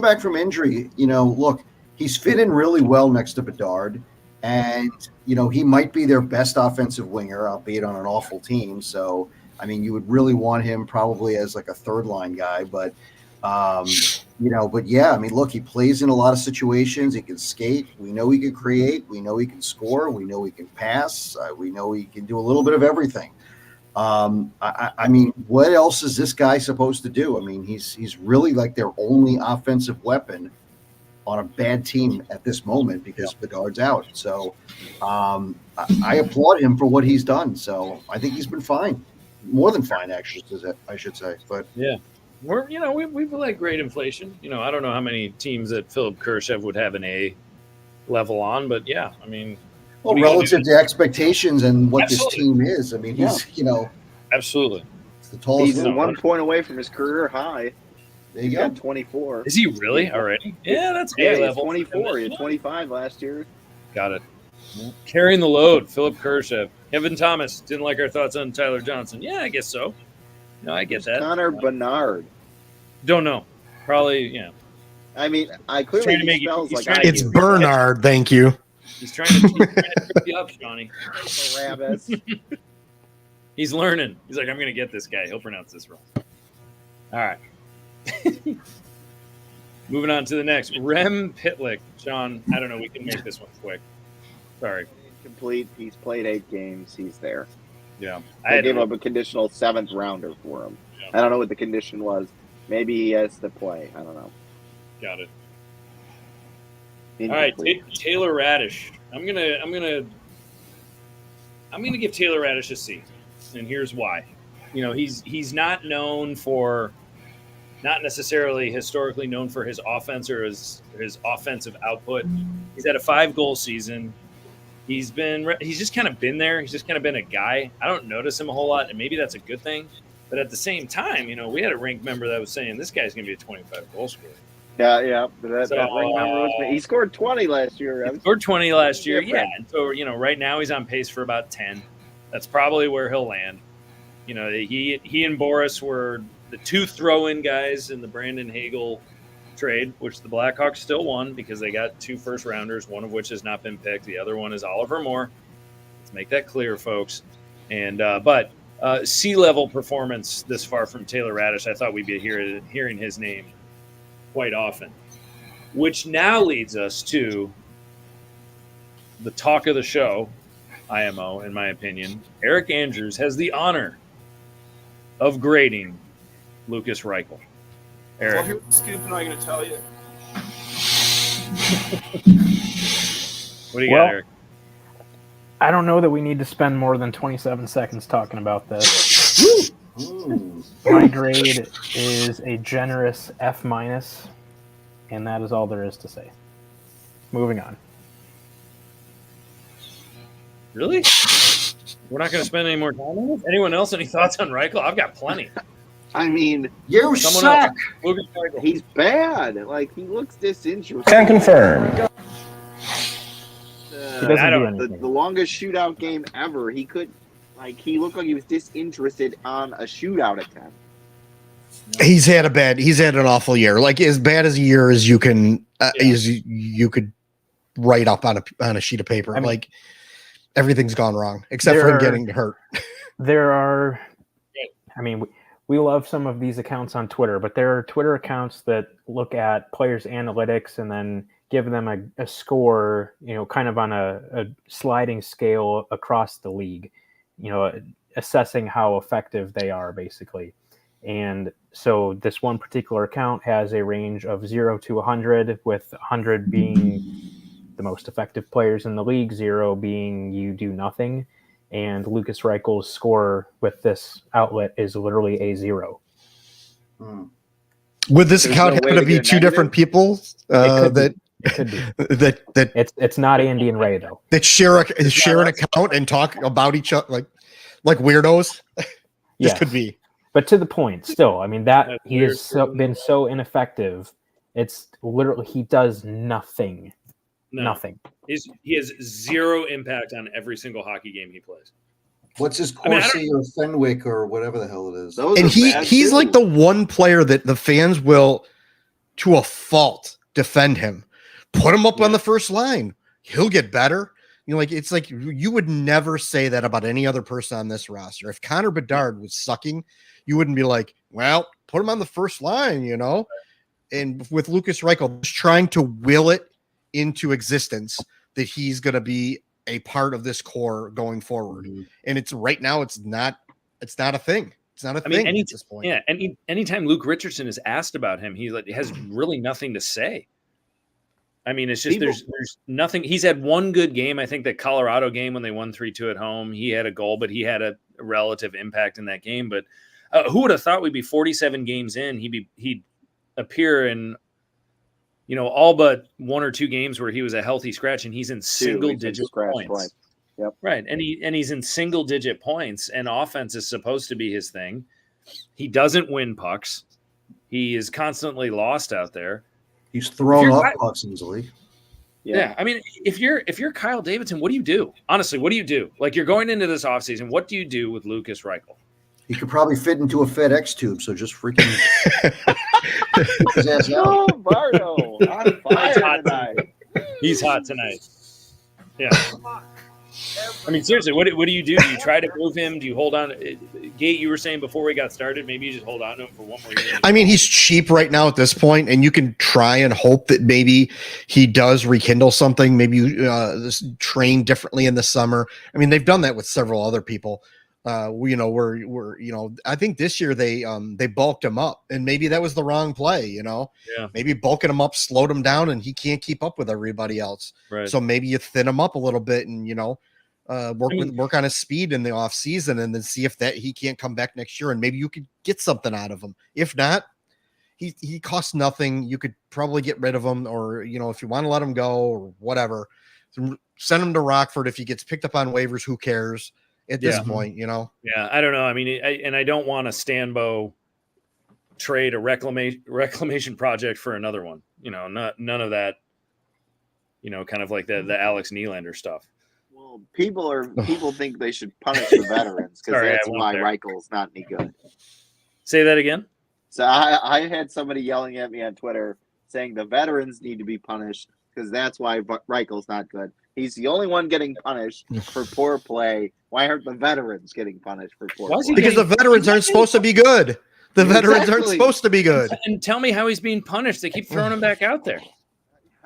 back from injury, look, he's fit in really well next to Bedard, and he might be their best offensive winger, albeit on an awful team. So I mean, you would really want him probably as like a third line guy, but but yeah, I mean, look, he plays in a lot of situations. He can skate. We know he can create. We know he can score. We know he can pass. We know he can do a little bit of everything. I mean, what else is this guy supposed to do? I mean, he's really like their only offensive weapon on a bad team at this moment because Bedard's out. So I applaud him for what he's done. So I think he's been fine, more than fine, actually, I should say. But yeah. We've let great inflation. I don't know how many teams that Philip Kurashev would have an A level on, but yeah, I mean, well, relative to expectations and what Absolutely. this team is, I mean, he's absolutely, it's the tallest. He's 1 point away from his career high. There you He's go. got 24. Is he really already? Yeah, that's Yeah, A he's level. 24. He had 25 last year. Got it. Carrying the load, Philip Kurashev. Kevin Thomas didn't like our thoughts on Tyler Johnson. Yeah, I guess so. No, I get that. Connor Bernard. Don't know. Probably, yeah. I mean, I He's clearly trying to make it- spells he's like trying I to- It's do. Bernard. Thank you. He's trying to trip you up, Shawnee. Barabbas. He's learning. He's like, I'm going to get this guy. He'll pronounce this wrong. All right. Moving on to the next. Rem Pitlick. Sean, I don't know. We can make this one quick. Sorry. Complete. He's played 8 games. He's there. Yeah. I gave up a conditional 7th rounder for him. Yeah. I don't know what the condition was. Maybe he has to play. I don't know. Got it. All right, Taylor Radish. I'm gonna give Taylor Radish a C, and here's why. He's not necessarily historically known for his offense or his offensive output. He's had a 5-goal season. He's just kind of been there. He's just kind of been a guy. I don't notice him a whole lot, and maybe that's a good thing. But at the same time, we had a Rink member that was saying this guy's going to be a 25-goal scorer. Yeah. That ring number was he scored 20 last year. He scored 20 last year, yeah. And so, right now he's on pace for about 10. That's probably where he'll land. He and Boris were the 2 throw-in guys in the Brandon Hagel trade, which the Blackhawks still won because they got 2 first-rounders, one of which has not been picked. The other one is Oliver Moore. Let's make that clear, folks. And but C-level performance this far from Taylor Radish, I thought we'd be hearing his name quite often, which now leads us to the talk of the show, IMO, in my opinion. Eric Andrews has the honor of grading Lucas Reichel. Eric. Well, here's the scoop, and I'm going to tell you. What do you got, Eric? I don't know that we need to spend more than 27 seconds talking about this. My grade is a generous F-, and that is all there is to say. Moving on. Really? We're not going to spend any more time on this? Anyone else? Any thoughts on Reichel? I've got plenty. I mean, You Someone suck. else. Lucas Reichel. he's bad. Like, he looks disinterested. Can confirm. He doesn't I do don't- anything. The longest shootout game ever. He looked like he was disinterested on a shootout attempt. He's had an awful year. Like as bad as a year as you can as you could write up on a sheet of paper. I mean, like everything's gone wrong except for him getting hurt. There are, I mean, we love some of these accounts on Twitter, but there are Twitter accounts that look at players' analytics and then give them a score, kind of on a sliding scale across the league, assessing how effective they are basically. And so this one particular account has a range of 0 to 100, with 100 being the most effective players in the league, 0 being you do nothing. And Lucas Reichel's score with this outlet is literally a 0. Would this There's account no way happen to to be get two different people It could be. that It's not Andy and Ray though. that share an account and talk about each other like weirdos? This Yes. could be. But to the point, still, I mean that That's he weird. has been so ineffective. It's literally he does nothing. No. Nothing. He has 0 impact on every single hockey game he plays. What's his I mean, I Corsi or Fenwick or whatever the hell it is? Those And are bad he's too. like the one player that the fans will, to a fault, defend him. Put him up on the first line. He'll get better. You know, like it's like you would never say that about any other person on this roster. If Connor Bedard was sucking, you wouldn't be like, well, put him on the first line, you know. And with Lucas Reichel, just trying to will it into existence that he's going to be a part of this core going forward. Mhm. And it's right now, it's not a thing. It's not a thing at this point. Yeah, anytime Luke Richardson is asked about him, he has really nothing to say. I mean, it's just there's nothing. He's had one good game. I think that Colorado game when they won 3-2 at home, he had a goal, but he had a relative impact in that game. But who would have thought we'd be 47 games in? He'd appear in, you know, all but one or two games where he was a healthy scratch, and he's in single digit points. Yep. Right, and he's in single digit points, and offense is supposed to be his thing. He doesn't win pucks. He is constantly lost out there. He's thrown off pucks easily. Yeah, I mean, if you're Kyle Davidson, what do you do? Honestly, what do you do? Like, you're going into this offseason, what do you do with Lucas Reichel? He could probably fit into a FedEx tube, so just freaking his ass out. Oh, Bardo, on fire tonight. He's hot tonight. Yeah. I mean, seriously, what do you do? Do you try to move him? Do you hold on? Gate, you were saying before we got started, maybe you just hold on to him for one more year. I mean, he's cheap right now at this point, and you can try and hope that maybe he does rekindle something. Maybe you train differently in the summer. I mean, they've done that with several other people. I think this year they bulked him up, and maybe that was the wrong play. You know, maybe bulking him up slowed him down, and he can't keep up with everybody else. Right. So maybe you thin him up a little bit, and work on his speed in the off season, and then see if that he can't come back next year, and maybe you could get something out of him. If not, he costs nothing. You could probably get rid of him, or if you want to let him go or whatever, send him to Rockford. If he gets picked up on waivers, who cares? At this point, Yeah, I don't know. I mean, I don't want a Stanbo trade a reclamation project for another one. None of that. Kind of like the Alex Nylander stuff. Well, people think they should punish the veterans because that's why Reichel's not any good. Say that again. So I had somebody yelling at me on Twitter saying the veterans need to be punished because that's why Reichel's not good. He's the only one getting punished for poor play. Why aren't the veterans getting punished for poor play? Because the veterans aren't supposed to be good. The veterans aren't supposed to be good. And tell me how he's being punished. They keep throwing him back out there. He's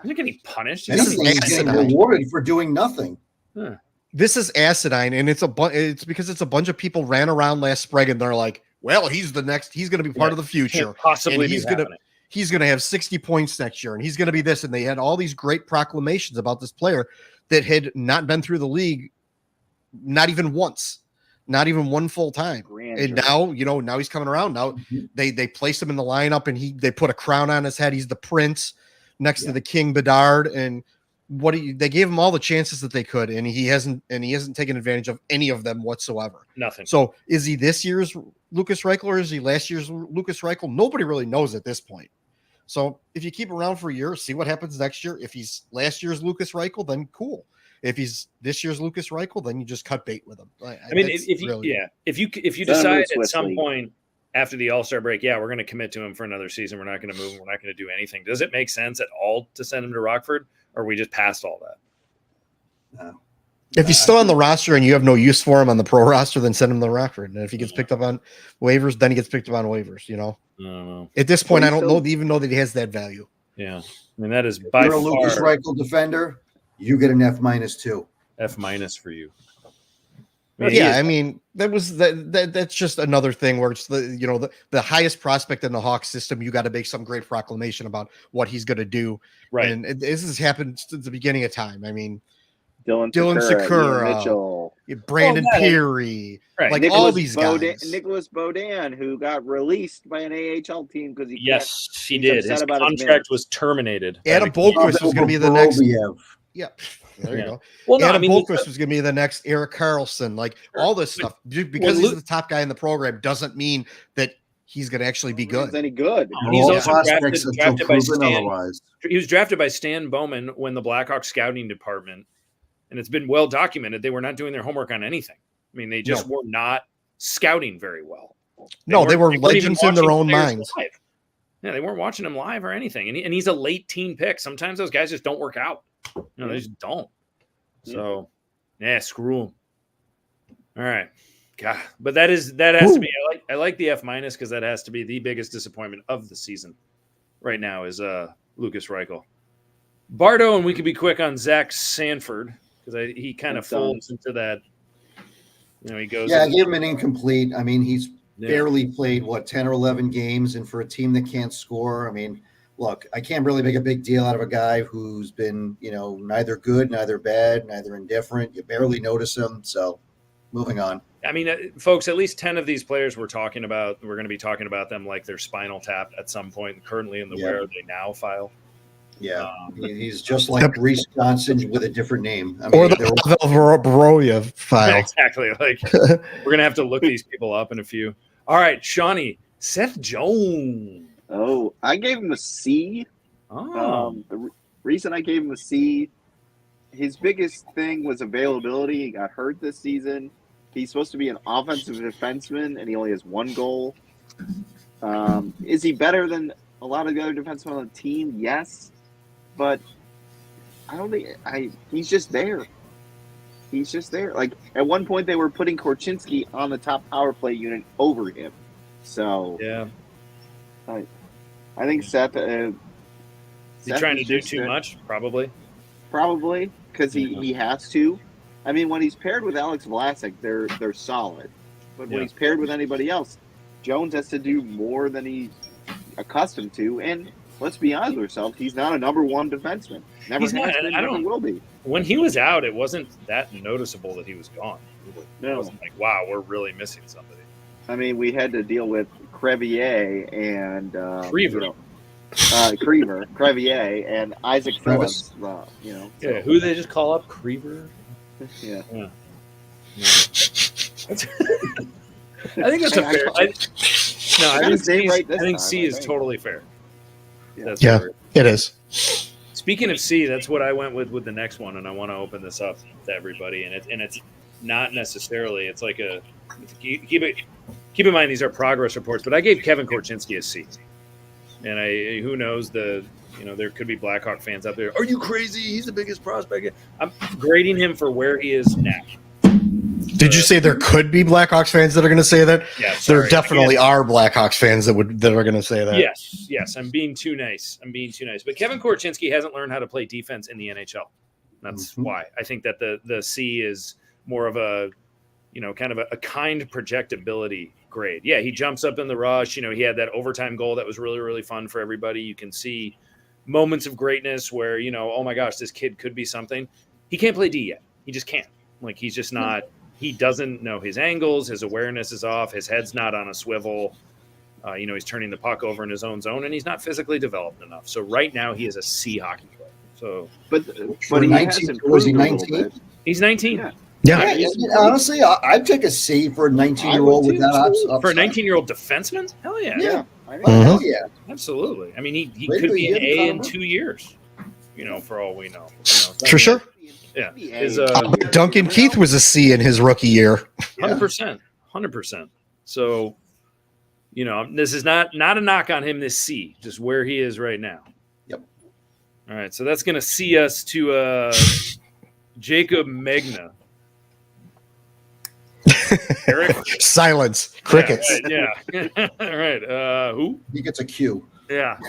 not getting punished. He's getting rewarded for doing nothing. Huh. This is acidine, and it's because it's a bunch of people ran around last spring, and they're like, well, he's the next. He's going to be part of the future. Possibly he's going to have 60 points next year, and he's going to be this. And they had all these great proclamations about this player that had not been through the league, not even once, not even one full time. And now, now he's coming around. Now they place him in the lineup, and they put a crown on his head. He's the prince next to the King Bedard, and they gave him all the chances that they could, and he hasn't taken advantage of any of them whatsoever. Nothing. So is he this year's Lucas Reichel, or is he last year's Lucas Reichel? Nobody really knows at this point. So if you keep around for a year, see what happens next year. If he's last year's Lucas Reichel, then cool. If he's this year's Lucas Reichel, then you just cut bait with him. If you decide at some point after the All-Star break, we're going to commit to him for another season, we're not going to move him, we're not going to do anything. Does it make sense at all to send him to Rockford, or are we just past all that? No. If he's still on the roster and you have no use for him on the pro roster, then send him to Rockford. And if he gets picked up on waivers, then he gets picked up on waivers. At this point, I don't even know that he has that value. Yeah, I mean that is by you're far a Lucas Reichel defender. You get an F- too. F- for you. I mean that's just another thing where it's the highest prospect in the Hawks system. You got to make some great proclamation about what he's going to do. Right, and this has happened since the beginning of time. I mean. Dylan Sakura, Mitchell, Brandon Peary, right. like all these guys. Nicholas Beaudin, who got released by an AHL team because he did. His contract was terminated. Adam Bolquist was going to be the next. Yeah, there you go. Well, Adam Bolquist was going to be the next Erik Karlsson. Like all this stuff, because he's the top guy in the program, doesn't mean that he's going to actually be good. Any good? He's also drafted by Stan. He was drafted by Stan Bowman when the Blackhawks scouting department. And it's been well documented. They were not doing their homework on anything. I mean, they just were not scouting very well. They were legends in their own minds. Live. Yeah, they weren't watching him live or anything. And he's a late teen pick. Sometimes those guys just don't work out. They just don't. So, yeah, screw him. All right. God, but that has to be. I like the F- because that has to be the biggest disappointment of the season right now is Lucas Reichel. Bardo, and we could be quick on Zach Sanford because he kind of folds into that. He goes. Yeah, I gave him an incomplete. I mean, he's barely played 10 or 11 games, and for a team that can't score, I mean, look, I can't really make a big deal out of a guy who's been, neither good, neither bad, neither indifferent. You barely notice him. So, moving on. I mean, folks, at least 10 of these players we're going to be talking about them like they're Spinal Tap at some point, currently in the Where Are They Now file. Yeah, he's just like Reese Johnson with a different name. I mean, or the Pavel Baroya file. Exactly. Like, we're going to have to look these people up in a few. All right, Shawnee, Seth Jones. Oh, I gave him a C. The reason I gave him a C, his biggest thing was availability. He got hurt this season. He's supposed to be an offensive defenseman, and he only has one goal. Is he better than a lot of the other defensemen on the team? Yes. But I don't think he's just there. He's just there. Like, at one point, they were putting Korchinski on the top power play unit over him. So, yeah. I think Seth. Is he trying to do too much? Probably, because he has to. I mean, when he's paired with Alex Vlasic, they're solid. But when he's paired with anybody else, Jones has to do more than he's accustomed to. And let's be honest with ourselves, he's not a number one defenseman. Never will be. When he was out, it wasn't that noticeable that he was gone. No. It wasn't like, wow, we're really missing somebody. I mean, we had to deal with Crevier and Crevier and Isaac Phillips. Yeah, who they just call up Creever? Yeah. I think that's a fair. I think C is totally fair. Yeah, it is. Speaking of C, that's what I went with the next one, and I want to open this up to everybody. And it's not necessarily. It's like keep in mind these are progress reports, but I gave Kevin Korchinski a C, and who knows there could be Blackhawk fans out there. Are you crazy? He's the biggest prospect. I'm grading him for where he is now. Did you say there could be Blackhawks fans that are going to say that? Yeah, there definitely are Blackhawks fans that are going to say that. Yes. I'm being too nice. But Kevin Korchinski hasn't learned how to play defense in the NHL. That's why I think that the C is more of a, kind of a kind projectability grade. Yeah, he jumps up in the rush. He had that overtime goal that was really, really fun for everybody. You can see moments of greatness where, oh my gosh, this kid could be something. He can't play D yet. He just can't. Like, he's just not. He doesn't know his angles. His awareness is off. His head's not on a swivel. He's turning the puck over in his own zone, and he's not physically developed enough. So right now he is a C hockey player. So, but he 19, was he 19? He's 19. Yeah. Honestly, I'd take a C for a 19-year-old with that upside. For a 19yerold defenseman? Hell yeah. Yeah. Hell yeah. Absolutely. I mean, he could be an A in 2 years, for all we know. For sure. Yeah. Duncan Keith was a C in his rookie year. 100%. So, this is not a knock on him, this C, just where he is right now. Yep. All right. So that's going to see us to Jacob Megna. Eric? Silence. Crickets. Yeah. All right. Who? He gets a Q. Yeah.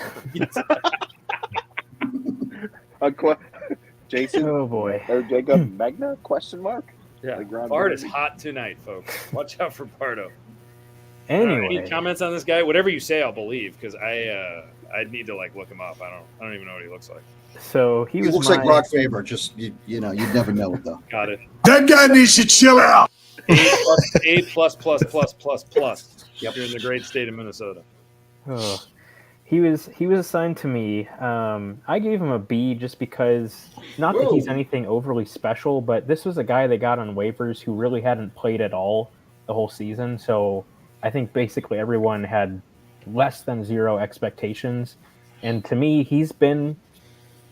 Jason. Oh boy. Or Jacob Magna? Question mark. Yeah. Bart is hot tonight, folks. Watch out for Bardo. Anyway, any comments on this guy? Whatever you say, I'll believe because I need to look him up. I don't even know what he looks like. So he looks like Brock Faber. Just you'd never know it though. Got it. That guy needs to chill out. A plus. Yep. You're in the great state of Minnesota. Oh, he was assigned to me. I gave him a B just because not that he's anything overly special, but this was a guy that got on waivers who really hadn't played at all the whole season. So I think basically everyone had less than zero expectations, and to me, he's been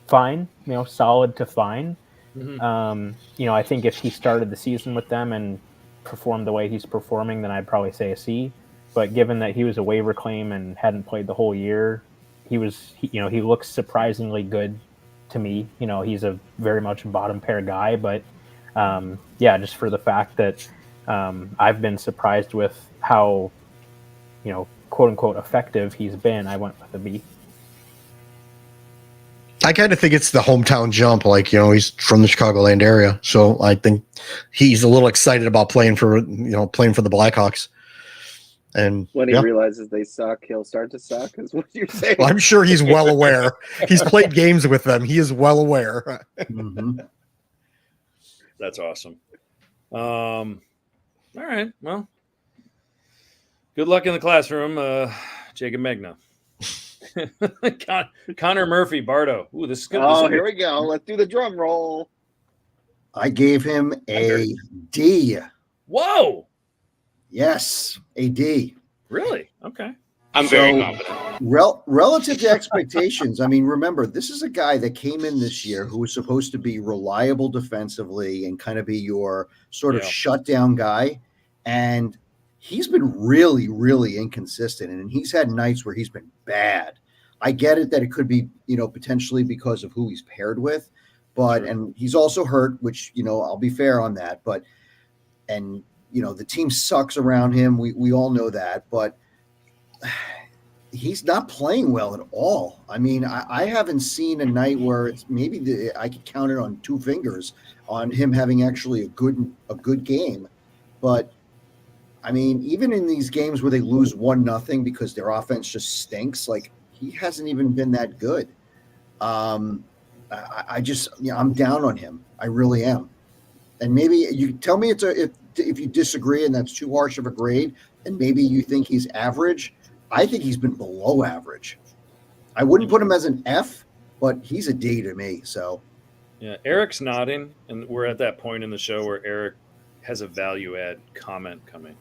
fine. Solid to fine. Mm-hmm. I think if he started the season with them and performed the way he's performing, then I'd probably say a C. But given that he was a waiver claim and hadn't played the whole year, he looks surprisingly good to me. He's a very much bottom pair guy, but Just for the fact that I've been surprised with how, quote unquote effective he's been, I went with a B. I kind of think it's the hometown jump. He's from the Chicagoland area, so I think he's a little excited about playing for the Blackhawks. And when he realizes they suck, he'll start to suck, is what you're saying. Well, I'm sure he's well aware. He's played games with them. He is well aware. Mm-hmm. That's awesome. All right. Well, good luck in the classroom, Jacob Magna. Connor Murphy, Bardo. Ooh, this is good. Oh, here we go. Let's do the drum roll. I gave him a D. Whoa. Yes, a D. Really? Okay. I'm very confident. Relative to expectations, I mean, remember, this is a guy that came in this year who was supposed to be reliable defensively and kind of be your sort of shutdown guy. And he's been really, really inconsistent. And he's had nights where he's been bad. I get it that it could be, potentially because of who he's paired with. But, and he's also hurt, which, I'll be fair on that. But, and, the team sucks around him. We all know that. But he's not playing well at all. I mean, I haven't seen a night where it's maybe I could count it on two fingers on him having actually a good game. But I mean, even in these games where they lose 1-0 because their offense just stinks, he hasn't even been that good. I'm down on him. I really am. And maybe you tell me if you disagree and that's too harsh of a grade, and maybe you think he's average. I think he's been below average. I wouldn't put him as an F, but he's a D to me. So, yeah, Eric's nodding, and we're at that point in the show where Eric has a value add comment coming.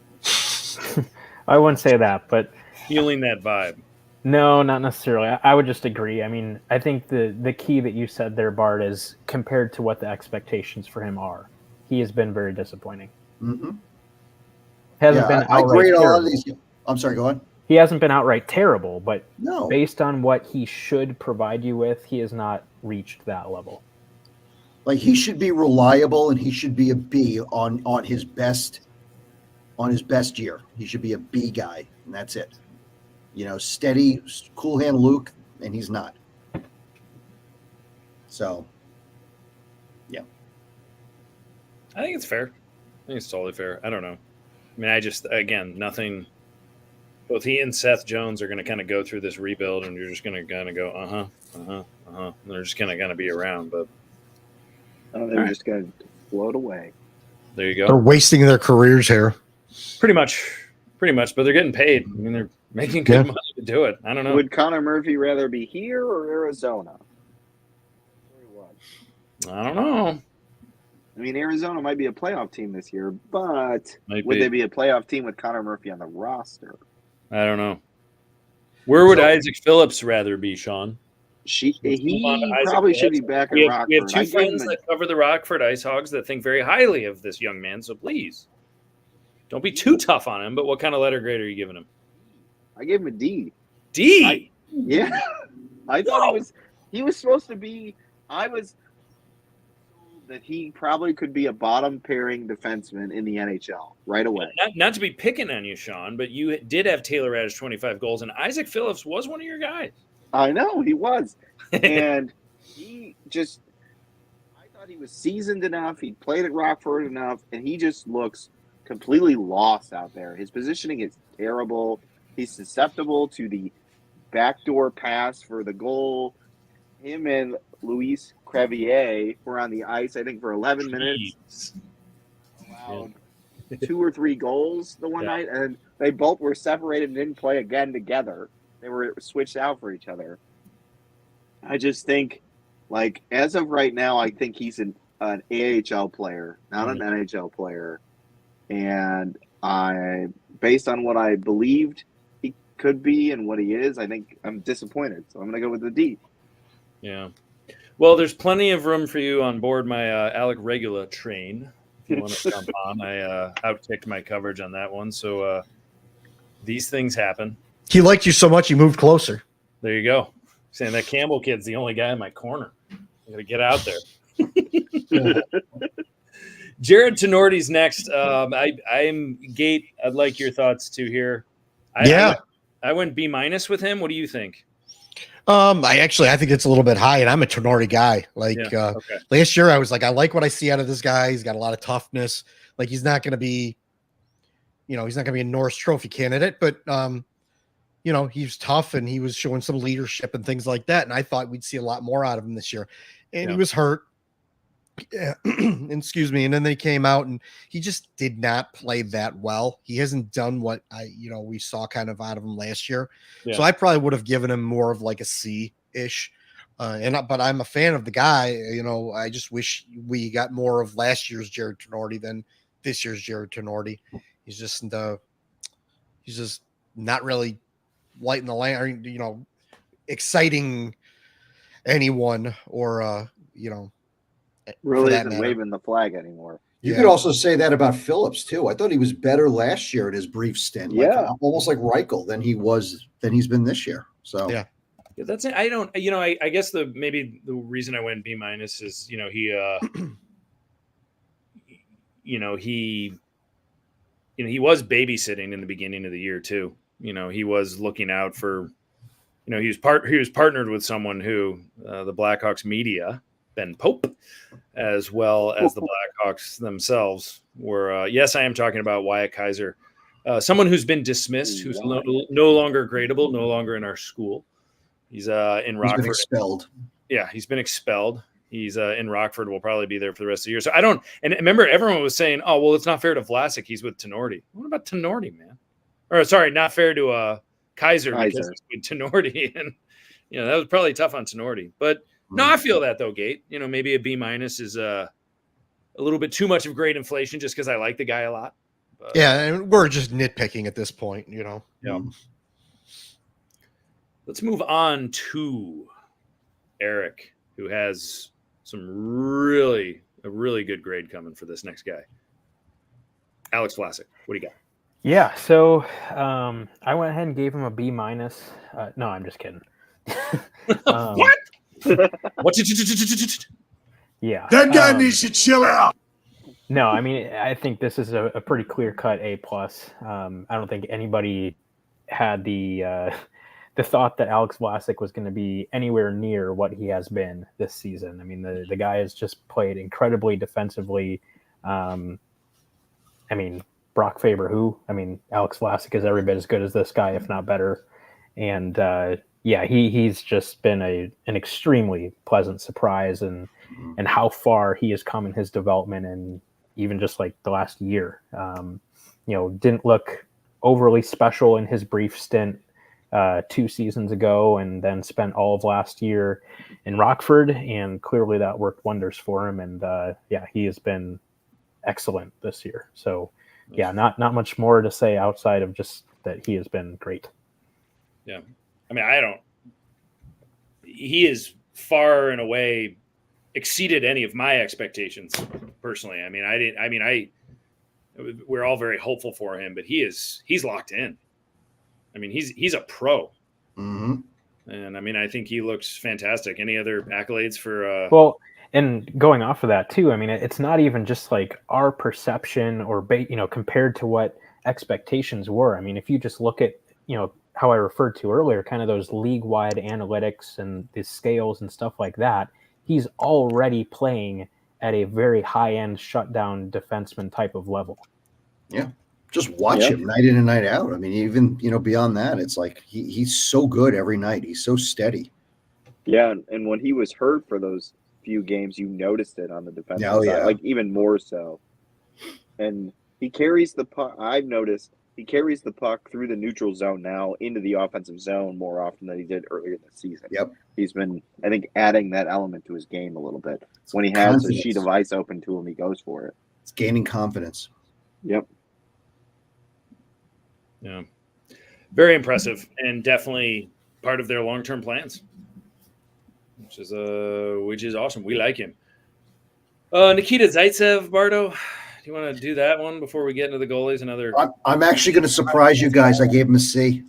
I wouldn't say that, but feeling that vibe. No, not necessarily. I would just agree. I mean, I think the key that you said there, Bart, is compared to what the expectations for him are. He has been very disappointing. Mm-hmm. Hasn't been I grade terrible. a lot of these. I'm sorry, go on. He hasn't been outright terrible, but no. Based on what he should provide you with, he has not reached that level. He should be reliable, and he should be a B on his best year. He should be a B guy, and that's it. Steady, cool hand Luke, and he's not. So, yeah. I think it's fair. I think it's totally fair. I don't know. I mean, nothing. Both he and Seth Jones are going to kind of go through this rebuild, and you're just going to kind of go, and they're just going to be around. But they're just going to float away. There you go. They're wasting their careers here. Pretty much. But they're getting paid. I mean, they're making good money to do it. I don't know. Would Connor Murphy rather be here or Arizona? I don't know. I mean, Arizona might be a playoff team this year, but would they be a playoff team with Connor Murphy on the roster? I don't know. Where would Isaac Phillips rather be, Sean? He probably should be back in Rockford. We have two friends that cover the Rockford Ice Hogs that think very highly of this young man, so please don't be too tough on him. But what kind of letter grade are you giving him? I gave him a D. D? Yeah. I thought he was supposed to be – I was told that he probably could be a bottom pairing defenseman in the NHL right away. Not to be picking on you, Sean, but you did have Taylor Radish 25 goals, and Isaac Phillips was one of your guys. I know, he was. And he just – I thought he was seasoned enough. He played at Rockford enough, and he just looks completely lost out there. His positioning is terrible. He's susceptible to the backdoor pass for the goal. Him and Luis Crevier were on the ice, I think, for 11 minutes. Allowed 2 or 3 goals the one night, and they both were separated and didn't play again together. They were switched out for each other. I just think, as of right now, I think he's an AHL player, not an NHL player. And based on what I believed he could be and what he is, I think I'm disappointed. So I'm going to go with the D. Yeah. Well, there's plenty of room for you on board my Alec Regula train. If you want to jump on, I outkicked my coverage on that one. So these things happen. He liked you so much, he moved closer. There you go. Saying that Campbell kid's the only guy in my corner. I got to get out there. Jared Tenorti's next. I'm Gate. I'd like your thoughts too here. I went B- with him. What do you think? I think it's a little bit high, and I'm a Tenorti guy. Last year, I was like, I like what I see out of this guy. He's got a lot of toughness. Like, he's not going to be, he's not going to be a Norris Trophy candidate, but he's tough, and he was showing some leadership and things like that. And I thought we'd see a lot more out of him this year. And he was hurt. Yeah. Excuse me. And then they came out, and he just did not play that well. He hasn't done what we saw kind of out of him last year. Yeah. So I probably would have given him more of like a C-ish. But I'm a fan of the guy. I just wish we got more of last year's Jared Tenorti than this year's Jared Tenorti. He's just not really lighting the lamp, exciting anyone or really isn't waving the flag anymore. You could also say that about Phillips too. I thought he was better last year at his brief stint. Almost like Reichel than he's been this year. So yeah, that's it. I don't, I guess maybe the reason I went B- is, he was babysitting in the beginning of the year too. He was looking out for, he was partnered with someone who the Blackhawks media, Ben Pope, as well as the Blackhawks themselves were. Yes, I am talking about Wyatt Kaiser, someone who's been dismissed, who's no longer gradable, no longer in our school. He's in Rockford. He's been expelled. Yeah, he's been expelled. He's in Rockford. Will probably be there for the rest of the year. So I don't. And remember, everyone was saying, "Oh, well, it's not fair to Vlasic. He's with Tenorti." What about Tenorti, man? Or sorry, not fair to Kaiser because he's with Tenorti, and that was probably tough on Tenorti. But no, I feel that though, Gate. Maybe a B- is a little bit too much of grade inflation just because I like the guy a lot. But, yeah, and we're just nitpicking at this point, Yeah. Let's move on to Eric, who has a really good grade coming for this next guy. Alex Vlasic, what do you got? Yeah, so I went ahead and gave him a B-. No, I'm just kidding. What? Yeah. That guy needs to chill out. No, I mean, I think this is a pretty clear-cut A+. I don't think anybody had the thought that Alex Vlasic was going to be anywhere near what he has been this season. I mean, the guy has just played incredibly defensively. Brock Faber, Alex Vlasic is every bit as good as this guy, if not better. And he's just been an extremely pleasant surprise and how far he has come in his development, and even just like the last year. Didn't look overly special in his brief stint 2 seasons ago, and then spent all of last year in Rockford, and clearly that worked wonders for him. And he has been excellent this year. So not much more to say outside of just that he has been great. Yeah. He is far and away exceeded any of my expectations personally. We're all very hopeful for him, but he's locked in. He's a pro. Mm-hmm. And I think he looks fantastic. Any other accolades for well, and going off of that too, it's not even just like our perception or compared to what expectations were. If you just look at, how I referred to earlier, kind of those league-wide analytics and the scales and stuff like that, he's already playing at a very high-end shutdown defenseman type of level. Yeah. Just watch him night in and night out. Even, beyond that, it's like he's so good every night. He's so steady. Yeah, and when he was hurt for those few games, you noticed it on the defensive side, like even more so. And he carries the puck. I've noticed he carries the puck through the neutral zone now into the offensive zone more often than he did earlier in the season. Yep. He's been, I think, adding that element to his game a little bit. When he has a sheet of ice open to him, he goes for it. It's gaining confidence. Yep. Yeah. Very impressive, and definitely part of their long-term plans, which is awesome. We like him. Nikita Zaitsev, Bardo, do you want to do that one before we get into the goalies? I'm actually going to surprise you guys. I gave him a C.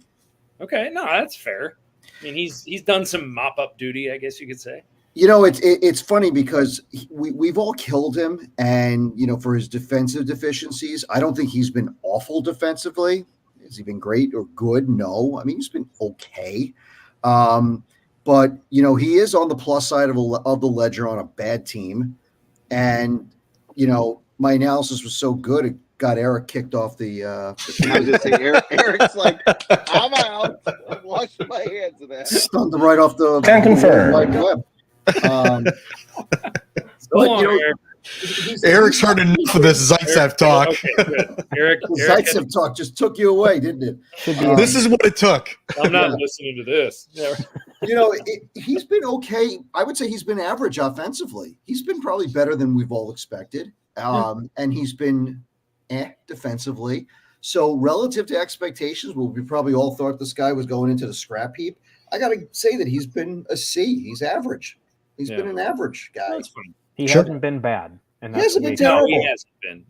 Okay, no, that's fair. He's done some mop-up duty, I guess you could say. It's funny because we've all killed him, and for his defensive deficiencies, I don't think he's been awful defensively. Has he been great or good? No, I mean he's been okay, but he is on the plus side of the ledger on a bad team, and my analysis was so good it got Eric kicked off the. I was just saying, Eric's like, I'm out. I'm washing my hands of that. Stunned him right off the Can confirm. Wide web. Eric's heard enough of this Zaitsev talk. Okay, good. Eric Zaitsev talk just took you away, didn't it? This is what it took. I'm not listening to this. He's been okay. I would say he's been average offensively. He's been probably better than we've all expected. And he's been defensively. So relative to expectations, where we probably all thought this guy was going into the scrap heap, I got to say that he's been a C. He's average. He's been an average guy. He hasn't been bad. And He hasn't been No, terrible. he hasn't been.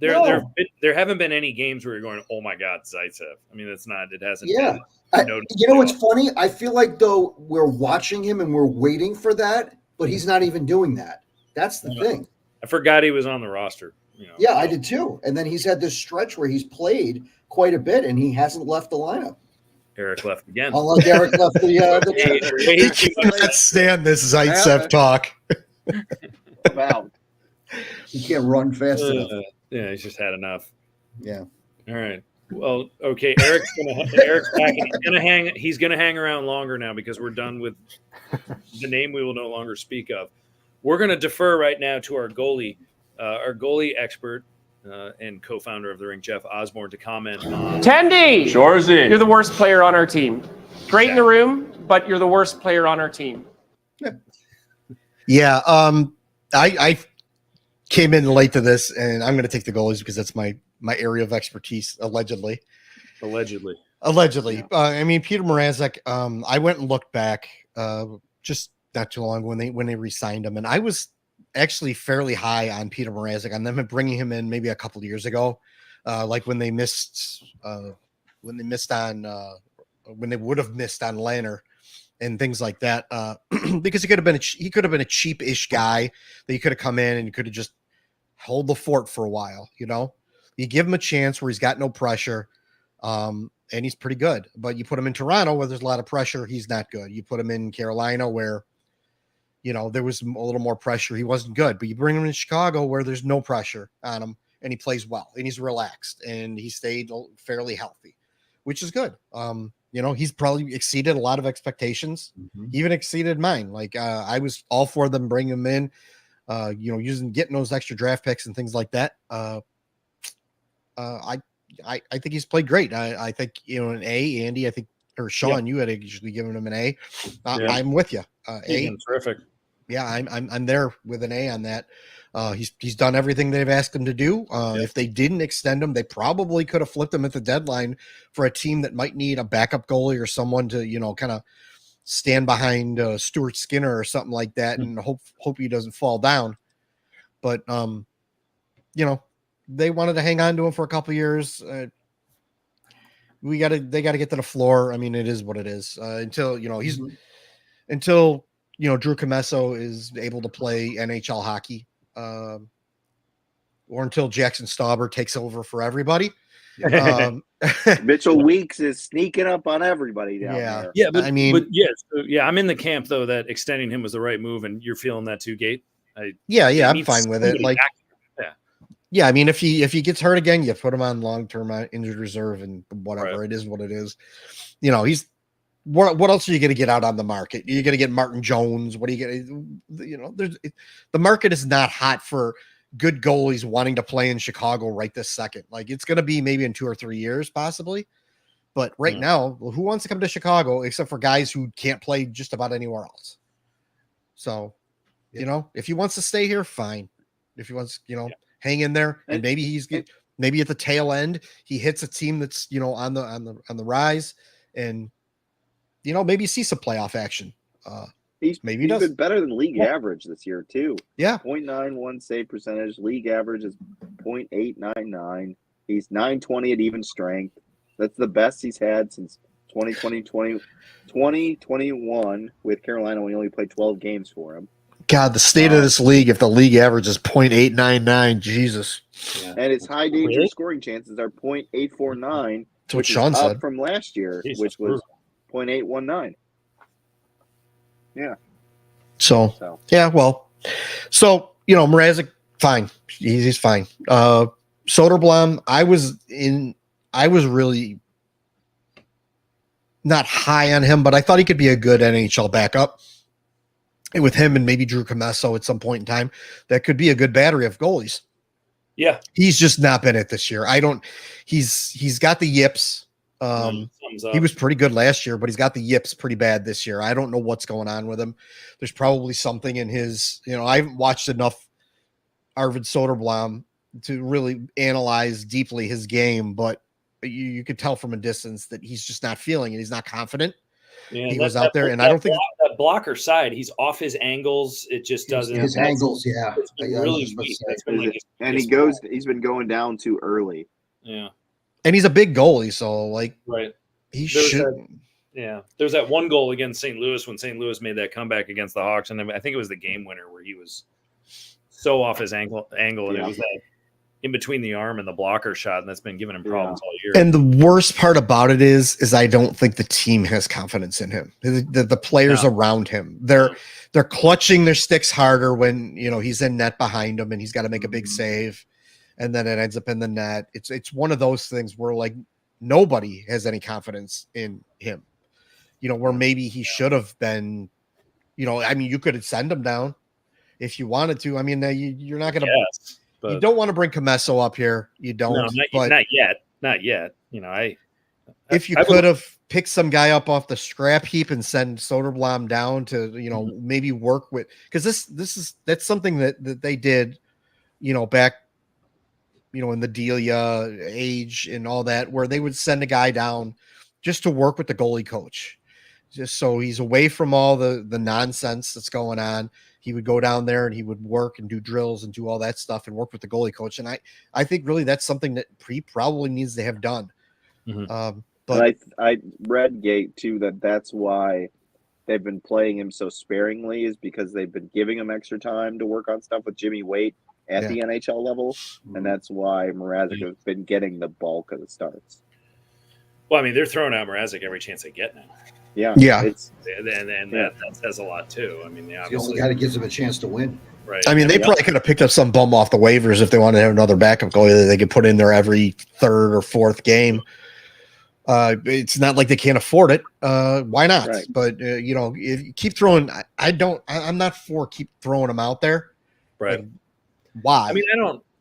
There haven't been any games where you're going, oh my God, Zaitsev. I mean, it hasn't Yeah. been. What's funny? I feel like, though, we're watching him and we're waiting for that, but he's not even doing that. That's the thing. I forgot he was on the roster. Yeah, I did too. And then he's had this stretch where he's played quite a bit and he hasn't left the lineup. Eric left again. Unlike Eric left the You can't stand this Zaitsev talk. Wow. He can't run fast enough. Yeah, he's just had enough. Yeah. All right. Well, okay. Eric's back. And he's gonna hang around longer now because we're done with the name we will no longer speak of. We're gonna defer right now to our goalie expert and co-founder of the Rink, Jeff Osborn, to comment on. Tendy! Shorzy. You're the worst player on our team. Great in the room, but you're the worst player on our team. Yeah. I came in late to this, and I'm going to take the goalies because that's my area of expertise, allegedly. Allegedly. I mean, Peter Mrazek, I went and looked back just not too long when they re-signed him, and I was actually fairly high on Peter Mrazek, on them bringing him in maybe a couple of years ago, like when they would have missed on Lanner and things like that, because he could have been a cheap-ish guy that you could have come in and you could have just hold the fort for a while. You give him a chance where he's got no pressure, and he's pretty good. But you put him in Toronto where there's a lot of pressure, he's not good. You put him in Carolina where there was a little more pressure, he wasn't good. But you bring him in Chicago where there's no pressure on him and he plays well and he's relaxed and he stayed fairly healthy, which is good. He's probably exceeded a lot of expectations, even exceeded mine. Like I was all for them bringing him in, getting those extra draft picks and things like that. I think he's played great. I think an A, Andy. I think, or Sean, you had usually given him an A. I'm with you. He's been terrific. Yeah, I'm there with an A on that. He's done everything they've asked him to do. If they didn't extend him, they probably could have flipped him at the deadline for a team that might need a backup goalie or someone to kind of stand behind Stuart Skinner or something like that, and hope he doesn't fall down. But they wanted to hang on to him for a couple of years. They got to get to the floor. I mean, it is what it is until Drew Comesso is able to play NHL hockey, or until Jackson Stauber takes over for everybody. Mitchell Weeks is sneaking up on everybody down there. Yeah, but I'm in the camp though that extending him was the right move, and you're feeling that too, Gate. I'm fine with it. Yeah, I mean, if he gets hurt again, you put him on long-term injured reserve and whatever. Right. It is what it is. He's what else are you going to get out on the market? You're going to get Martin Jones. What are you going to? The market is not hot for good goalies wanting to play in Chicago right this second. Like it's going to be maybe in 2 or 3 years, possibly. But right now, who wants to come to Chicago except for guys who can't play just about anywhere else? So, if he wants to stay here, fine. If he wants, hang in there, and maybe maybe at the tail end he hits a team that's on the rise, and maybe see some playoff action. He's been better than league average this year too. Yeah, 0.91 save percentage. League average is 0.899. He's 920 at even strength. That's the best he's had since 2021 with Carolina. We only played 12 games for him. God, the state of this league, if the league average is .899, Jesus. Yeah. And its high danger Really? scoring chances are .849, That's what which Sean is up said. from last year, Jeez, which that's was brutal. .819. So, So yeah, well. So, Mrazek, fine. He's fine. Soderblom, I was really not high on him, but I thought he could be a good NHL backup. And with him and maybe Drew Comesso at some point in time, that could be a good battery of goalies. Yeah. He's just not been it this year. He's got the yips. Thumbs up. He was pretty good last year, but he's got the yips pretty bad this year. I don't know what's going on with him. There's probably something in his, I haven't watched enough Arvid Soderblom to really analyze deeply his game, but you could tell from a distance that he's just not feeling it. He's not confident. Yeah, He goes out there, and I don't think that blocker side, he's off his angles. It just doesn't. His angles, yeah. It's been I was really just about to weak. say. It's been like he's been going down too early. Yeah. and he's a big goalie, so like Right. he There's should. Yeah. There's that one goal against St. Louis when St. Louis made that comeback against the Hawks, and I think it was the game winner where he was so off his angle, and it was that in between the arm and the blocker shot, and that's been giving him problems all year. And the worst part about it is I don't think the team has confidence in him. The players around him, they're clutching their sticks harder when he's in net behind them and he's got to make a big save, and then it ends up in the net. It's one of those things where like nobody has any confidence in him. Where maybe he should have been. I mean, you could send him down if you wanted to. I mean, you're not going to. Yes. But you don't want to bring Comesso up here. You don't. No, not yet. Not yet. If you could have picked some guy up off the scrap heap and send Soderblom down to, maybe work with, because that's something that they did, back, in the Delia age and all that, where they would send a guy down just to work with the goalie coach, just so he's away from all the nonsense that's going on. He would go down there and he would work and do drills and do all that stuff and work with the goalie coach. And I think really that's something that probably needs to have done. Mm-hmm. But I read Gate too, that's why they've been playing him so sparingly, is because they've been giving him extra time to work on stuff with Jimmy Waite at the NHL level. And that's why Mrazek has been getting the bulk of the starts. Well, I mean, they're throwing out Mrazek every chance they get now. Yeah. That says a lot too. I mean, the only guy that gives them a chance to win. Right. I mean, they probably could have picked up some bum off the waivers if they wanted to have another backup goalie that they could put in there every third or fourth game. It's not like they can't afford it. Why not? Right. But if you keep throwing, I'm not for keep throwing them out there. Right. Like, why? I mean,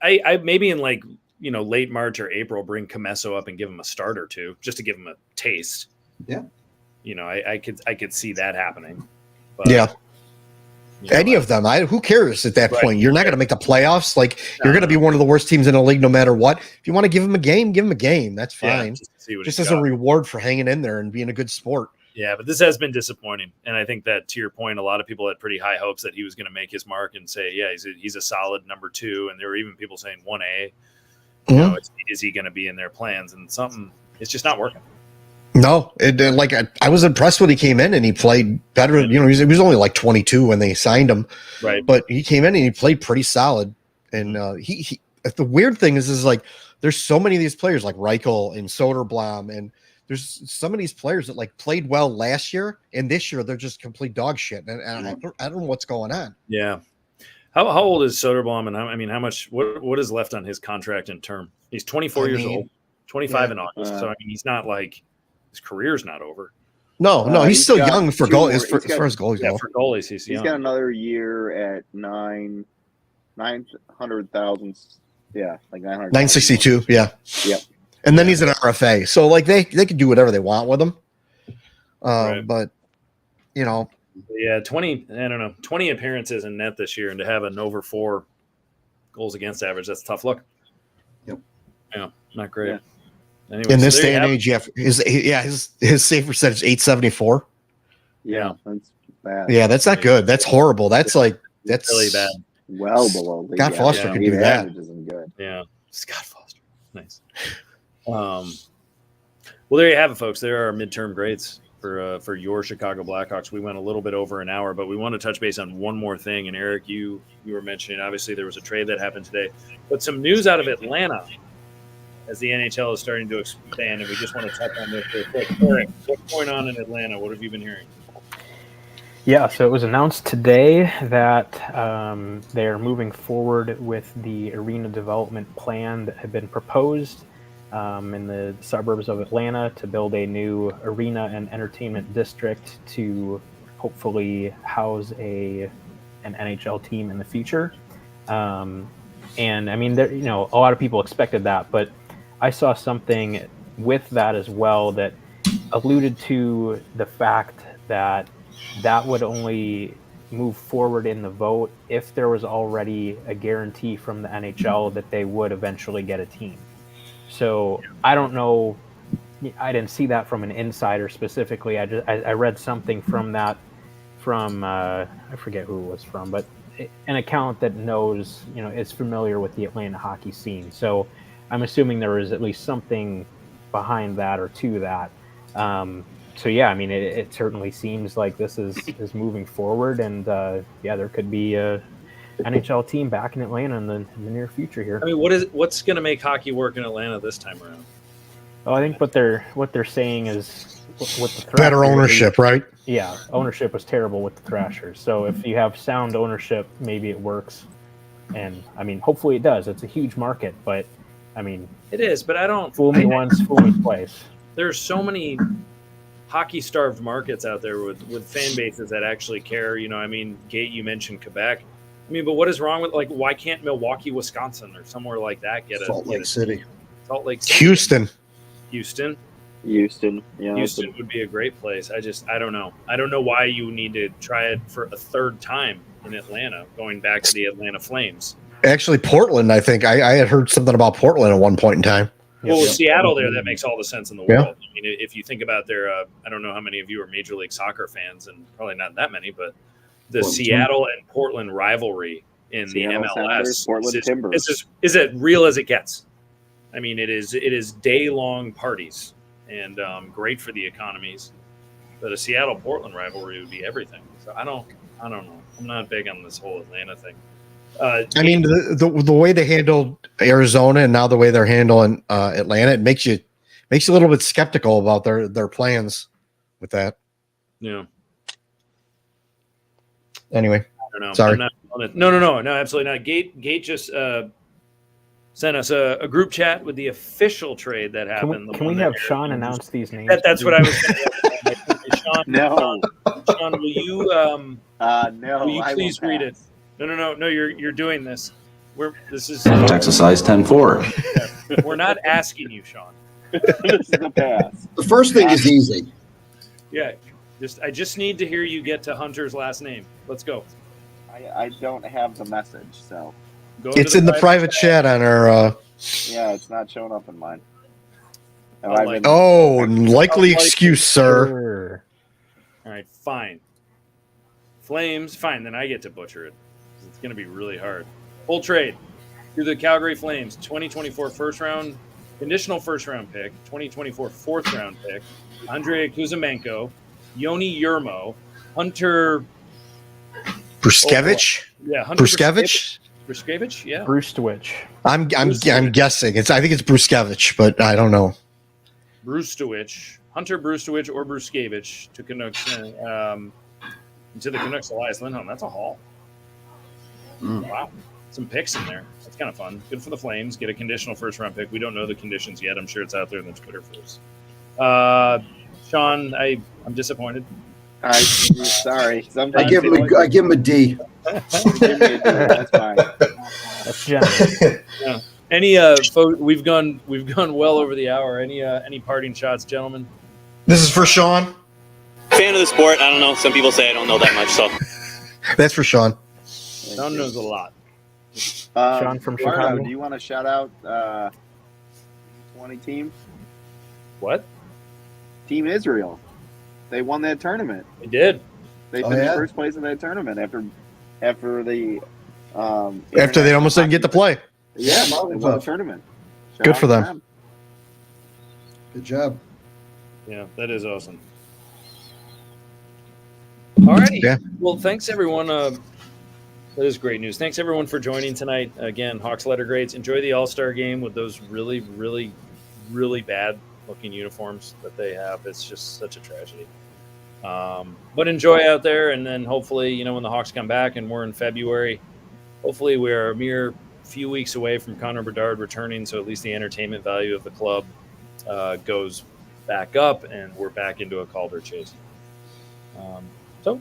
I maybe in like, late March or April, bring Comesso up and give him a start or two just to give him a taste. Yeah. I could see that happening. But, yeah. Any of them. Who cares at that point? You're not going to make the playoffs. Like you're going to be one of the worst teams in the league no matter what. If you want to give them a game, give them a game. That's fine. Just as a reward for hanging in there and being a good sport. Yeah, but this has been disappointing. And I think that, to your point, a lot of people had pretty high hopes that he was going to make his mark and say, yeah, he's a solid number 2. And there were even people saying 1A. Mm-hmm. Is he going to be in their plans? And it's just not working. No, I was impressed when he came in and he played better. He was only like 22 when they signed him, right? But he came in and he played pretty solid. And he the weird thing is like there's so many of these players like Reichel and Soderblom, and there's some of these players that like played well last year and this year they're just complete dog shit. And I don't know what's going on. Yeah. How old is Soderblom, and how much what is left on his contract in term? He's 24 years old, 25 in August. So I mean, he's not like. His career's not over. No, he's still young for goalies. As far as goalies go, for goalies, he's young. He's got another year at 900,000. Yeah, like 900. 962. Yeah. Yep. And then he's an RFA, so like they can do whatever they want with him. But yeah, 20. I don't know, 20 appearances in net this year, and to have an over 4 goals against average, that's a tough look. Yep. Yeah, not great. Yeah. Anyway, in this day and age, his save percentage 874. Yeah, that's bad. Yeah, that's not good. That's horrible. That's really bad. Well below. Scott Foster can do that. Isn't good. Yeah, Scott Foster, nice. Well, there you have it, folks. There are midterm grades for your Chicago Blackhawks. We went a little bit over an hour, but we want to touch base on one more thing. And Eric, you were mentioning, obviously there was a trade that happened today, but some news out of Atlanta as the NHL is starting to expand, and we just want to touch on this real quick. Eric, what's going on in Atlanta? What have you been hearing? Yeah, so it was announced today that they are moving forward with the arena development plan that had been proposed in the suburbs of Atlanta to build a new arena and entertainment district to hopefully house an NHL team in the future. And I mean, there, a lot of people expected that, but I saw something with that as well that alluded to the fact that would only move forward in the vote if there was already a guarantee from the NHL that they would eventually get a team. So I don't know. I didn't see that from an insider specifically. I read something from that from I forget who it was from, but an account that knows, is familiar with the Atlanta hockey scene. So I'm assuming there is at least something behind that or to that. So yeah, I mean, it certainly seems like this is moving forward, and there could be a NHL team back in Atlanta in the near future here. I mean, what's going to make hockey work in Atlanta this time around? Well, I think what they're saying is what the better ownership, right? Yeah, ownership was terrible with the Thrashers. So if you have sound ownership, maybe it works. And I mean, hopefully it does. It's a huge market, but I mean, it is. But I don't fool me once, fool me twice. There's so many hockey-starved markets out there with fan bases that actually care. I mean, Gate, you mentioned Quebec. I mean, but what is wrong with, why can't Milwaukee, Wisconsin, or somewhere like that get Salt Lake City? Salt Lake City. Houston. Yeah, Houston would be a great place. I don't know. I don't know why you need to try it for a third time in Atlanta, going back to the Atlanta Flames. Actually, Portland, I think. I had heard something about Portland at one point in time. Well, with Seattle there, that makes all the sense in the Yeah. world. I mean, if you think about their, I don't know how many of you are Major League Soccer fans, and probably not that many, but the Seattle and Portland rivalry in Seattle the MLS Sounders, Portland Timbers. is as real as it gets. I mean, it is day-long parties and great for the economies. But a Seattle-Portland rivalry would be everything. So I don't know. I'm not big on this whole Atlanta thing. I mean, the way they handled Arizona and now the way they're handling Atlanta, it makes you a little bit skeptical about their plans with that. Yeah. Anyway, I don't know. Sorry. No, absolutely not. Gate just sent us a group chat with the official trade that happened. Can we have Sean announce these names? That's what I was saying. Sean, No. Sean, will you No, will you I please will read it? pass. No, you're doing this. This is Texas size 10-4. we're not asking you, Sean. This is a pass. The first thing is easy. Yeah. I just need to hear you get to Hunter's last name. Let's go. I don't have the message, so it's in the private chat on our. yeah, it's not showing up in mine. Likely excuse, sir. Sure. All right, fine. Flames, fine. Then I get to butcher it. It's going to be really hard. Full trade through the Calgary Flames. 2024 first round, conditional first round pick. 2024 fourth round pick. Andrei Kuzmenko, Yoni Yermo, Hunter Bruskevich. Yeah, Hunter Bruskevich. Bruskevich, yeah. Brewstowich. I'm guessing. I think it's Bruskevich, but I don't know. Brewstowich, Hunter Brewstowich or Bruskevich to Canucks to the Canucks Elias Lindholm. That's a haul. Wow. Some picks in there. That's kind of fun. Good for the Flames. Get a conditional first round pick. We don't know the conditions yet. I'm sure it's out there in the Twitter first. Sean, I'm disappointed. Sorry. I give him a D. That's fine. That's generous. Yeah. Any we've gone well over the hour. Any parting shots, gentlemen? This is for Sean. Fan of the sport. I don't know. Some people say I don't know that much. So That's for Sean. Sean knows a lot. Sean from Eduardo, Chicago. do you want to shout out 20 team? What? Team Israel. They won that tournament. They did. They Oh, finished yeah? first place in that tournament after the After they almost didn't get to play. Yeah, they won the tournament. Shout Good out for to them. Good job. Yeah, that is awesome. All righty. Yeah. Well, thanks everyone. That is great news. Thanks everyone for joining tonight. Again, Hawks letter grades. Enjoy the All-Star game with those really, really, really bad looking uniforms that they have. It's just such a tragedy. But enjoy out there, and then hopefully, when the Hawks come back and we're in February, hopefully we're a mere few weeks away from Connor Bedard returning, so at least the entertainment value of the club goes back up, and we're back into a Calder chase. So,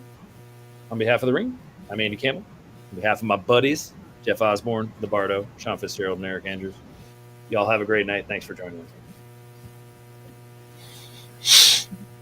on behalf of the Ring, I'm Andy Campbell. On behalf of my buddies, Jeff Osborn, the Bardo, Sean Fitzgerald, and Eric Andrews, y'all have a great night. Thanks for joining us.